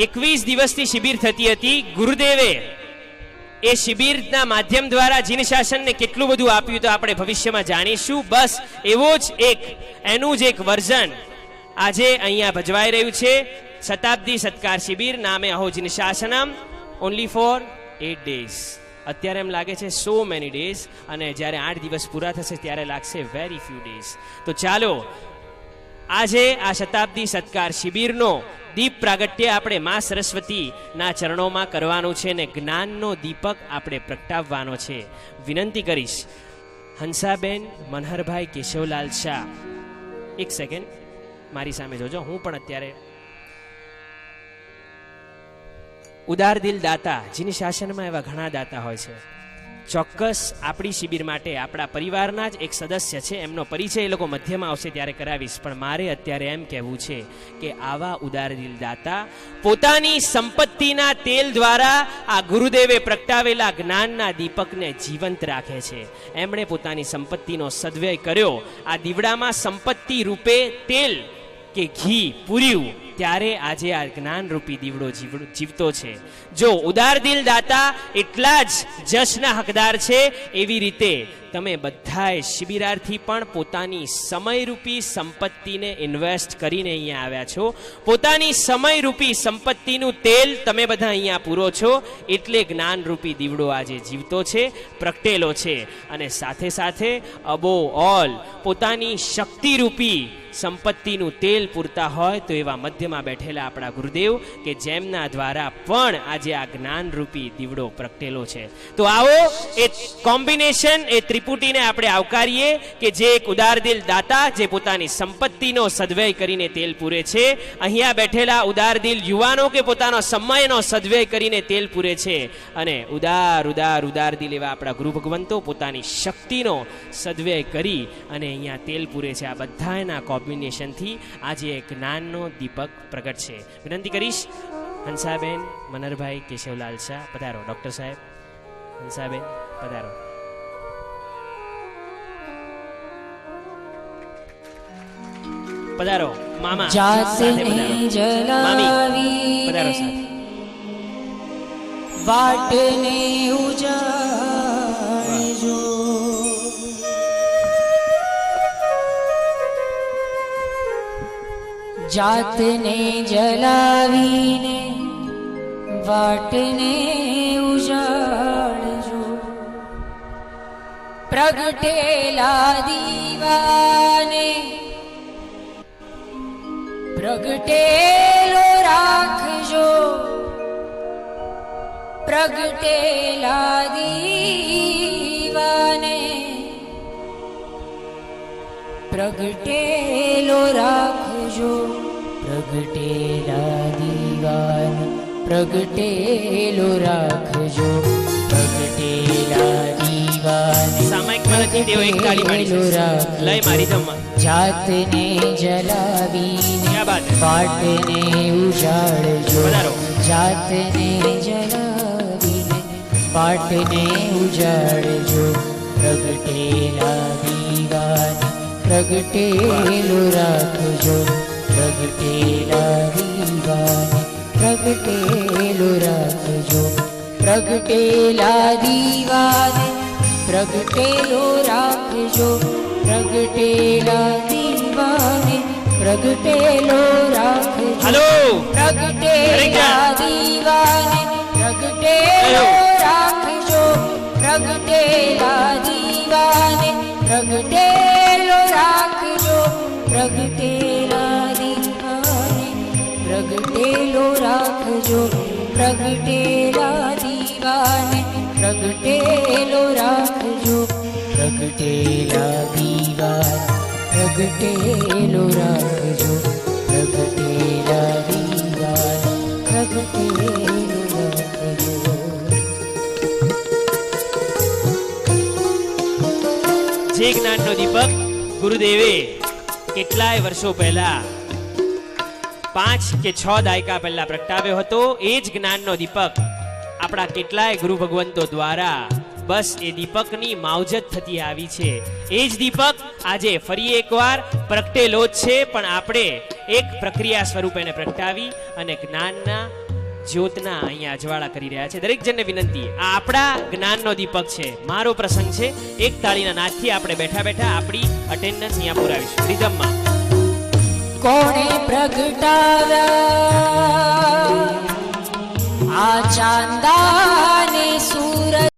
21 દિવસની શિબિર થતી હતી. ગુરુદેવે એ શિબિરના માધ્યમ દ્વારા જીન શાસનને કેટલું બધું આપ્યું તો આપણે ભવિષ્યમાં જાણીશું. બસ એવો જ એક, એનું જ એક વર્ઝન આજે અહીંયા ભજવાઈ રહ્યું છે. શતાબ્દી સત્કાર શિબિર નામે અહો જીન શાસનમ, ઓનલી ફોર 8 days. અત્યારે એમ લાગે છે સો મેની ડેઝ, અને જ્યારે 8 દિવસ પૂરા થશે ત્યારે લાગશે વેરી ફ્યુ ડેઝ. તો ચાલો આજે આ શતાબ્દી સત્કાર શિબિરનો દીપ પ્રાગટ્ય આપણે મા સરસ્વતીના ચરણોમાં કરવાનું છે અને જ્ઞાનનો દીપક આપણે પ્રગટાવવાનો છે. વિનંતી કરીશ હંસાબેન મનહરભાઈ કેશવલાલ શાહ, એક સેકન્ડ મારી સામે જોજો. હું પણ અત્યારે ઉદાર દિલ દાતા, જીન શાસનમાં એવા ઘણા દાતા હોય છે. ચોક્કસ આપણી શિબિર માટે આપણા પરિવારના જ એક સદસ્ય છે, એમનો પરિચય એ લોકો મધ્યમાં આવશે ત્યારે કરાવીશ, પણ મારે અત્યારે એમ કહેવું છે કે આવા ઉદાર દિલ દાતા પોતાની સંપત્તિના તેલ દ્વારા આ ગુરુદેવે પ્રગટાવેલા જ્ઞાનના દીપકને જીવંત રાખે છે. એમણે પોતાની સંપત્તિનો સદવ્યય કર્યો. આ દીવડામાં સંપત્તિ રૂપે તેલ કે ઘી પૂર્યું, ત્યારે આજે આ જ્ઞાનરૂપી દીવડો જીવતો છે. જો ઉદાર દિલ દાતા એટલા જ જશના હકદાર છે, એવી રીતે તમે બધાએ શિબિરાર્થી પણ પોતાની સમયરૂપી સંપત્તિને ઇન્વેસ્ટ કરીને અહીંયા આવ્યા છો. પોતાની સમયરૂપી સંપત્તિનું તેલ તમે બધા અહીંયા પૂરો છો, એટલે જ્ઞાનરૂપી દીવડો આજે જીવતો છે, પ્રગટેલો છે. અને સાથે સાથે અબો ઓલ પોતાની શક્તિરૂપી સંપત્તિનું તેલ પૂરતા હોય તો એવા મધ્યમાં બેઠેલા આપણા ગુરુદેવ કે જેમના દ્વારા પણ આજે આ જ્ઞાનરૂપી દીવડો પ્રગટેલો છે. તો આવો એ કોમ્બિનેશન, એ ત્રિપુટીને આપણે આવકારીએ કે જે એક ઉદાર દિલ દાતા જે પોતાની સંપત્તિનો સદવ્યય કરીને તેલ પૂરે છે, અહીંયા બેઠેલા ઉદાર દિલ યુવાનો કે પોતાનો સમયનો સદવ્યય કરીને તેલ પૂરે છે, અને ઉદાર દિલ એવા આપણા ગુરુ ભગવંતો પોતાની શક્તિનો સદવ્યય કરી અને અહીંયા તેલ પૂરે છે. આ બધાના કોમ્બિનેશનથી આજે જ્ઞાનનો દીપક પ્રગટ છે. વિનંતી કરીશ હંસાબેન મનરભાઈ કેશવલાલ શાહ પધારો. ડોક્ટર સાહેબ, હંસાબેન પધારો. પધારો મામા સાથે પધારો. મામી પધારો સાથે. વાટને ઉજાડજો જાતને જલાવીને વાટને ઉજાડજો પ્રગટેલા દીવાને પ્રગટેલો રાખજો પ્રગટેલા દીવાને પ્રગટેલો રાખજો પ્રગટેલા દીવાને પ્રગટેલો રાખજો પ્રગટેલા દીવાને સામાયિકમાં નથી તેઓ એક તાળી પાડી છે. લય મારી ધમમાં જાતને જલાવીને ક્યા બાત હે. વાટને ઉજાડજો પધારો. જાતને જલાવીને વાટને ઉજાડજો પ્રગટેલા દીવાને પ્રગટેલો રાખજો પ્રગટેલા દીવાને પ્રગટેલો રાખજો પ્રગટેલા દીવાને પ્રગટેલો રાખજો પ્રગટેલા દીવાને પ્રગટેલો રાખજો હલો પ્રગટેલા દીવાને પ્રગટેલો રાખજો પ્રગટેલા દીવાને પ્રગટેલો રાખજો પ્રગટેલા દીવાને પ્રગટેલો રાખજો પ્રગટેલા દીવાને પ્રગટેલો રાખજો પ્રગટેલા દીવાને પ્રગટેલો રાખજો પ્રગટેલા દીવાને પ્રગટેલો રાખજો. જે જ્ઞાનનો દીપક ગુરુદેવે કેટલાય વર્ષો પહેલા 5 કે 6 દાયકા પહેલા પ્રગટાવ્યો હતો, એ જ જ્ઞાનનો દીપક આપણા કેટલાય ગુરુ ભગવંતો દ્વારા બસ એ દીપકની માવજત થતી આવી છે. એ જ દીપક આજે ફરી એકવાર પ્રગટેલો જ છે, પણ આપણે એક પ્રક્રિયા સ્વરૂપે એને પ્રગટાવી અને જ્ઞાનના જ્યોતના અહીંયા અજવાળા કરી રહ્યા છે. દરેક જણને વિનંતી, આ આપણા જ્ઞાનનો દીપક છે. મારો પ્રસંગ છે. એક તાળીના નાદથી આપણે બેઠા બેઠા આપણી અટેન્ડન્સ અહીંયા પુરાવીશું રિધમમાં. કોણે પ્રગટાવ્યા આ ચાંદાને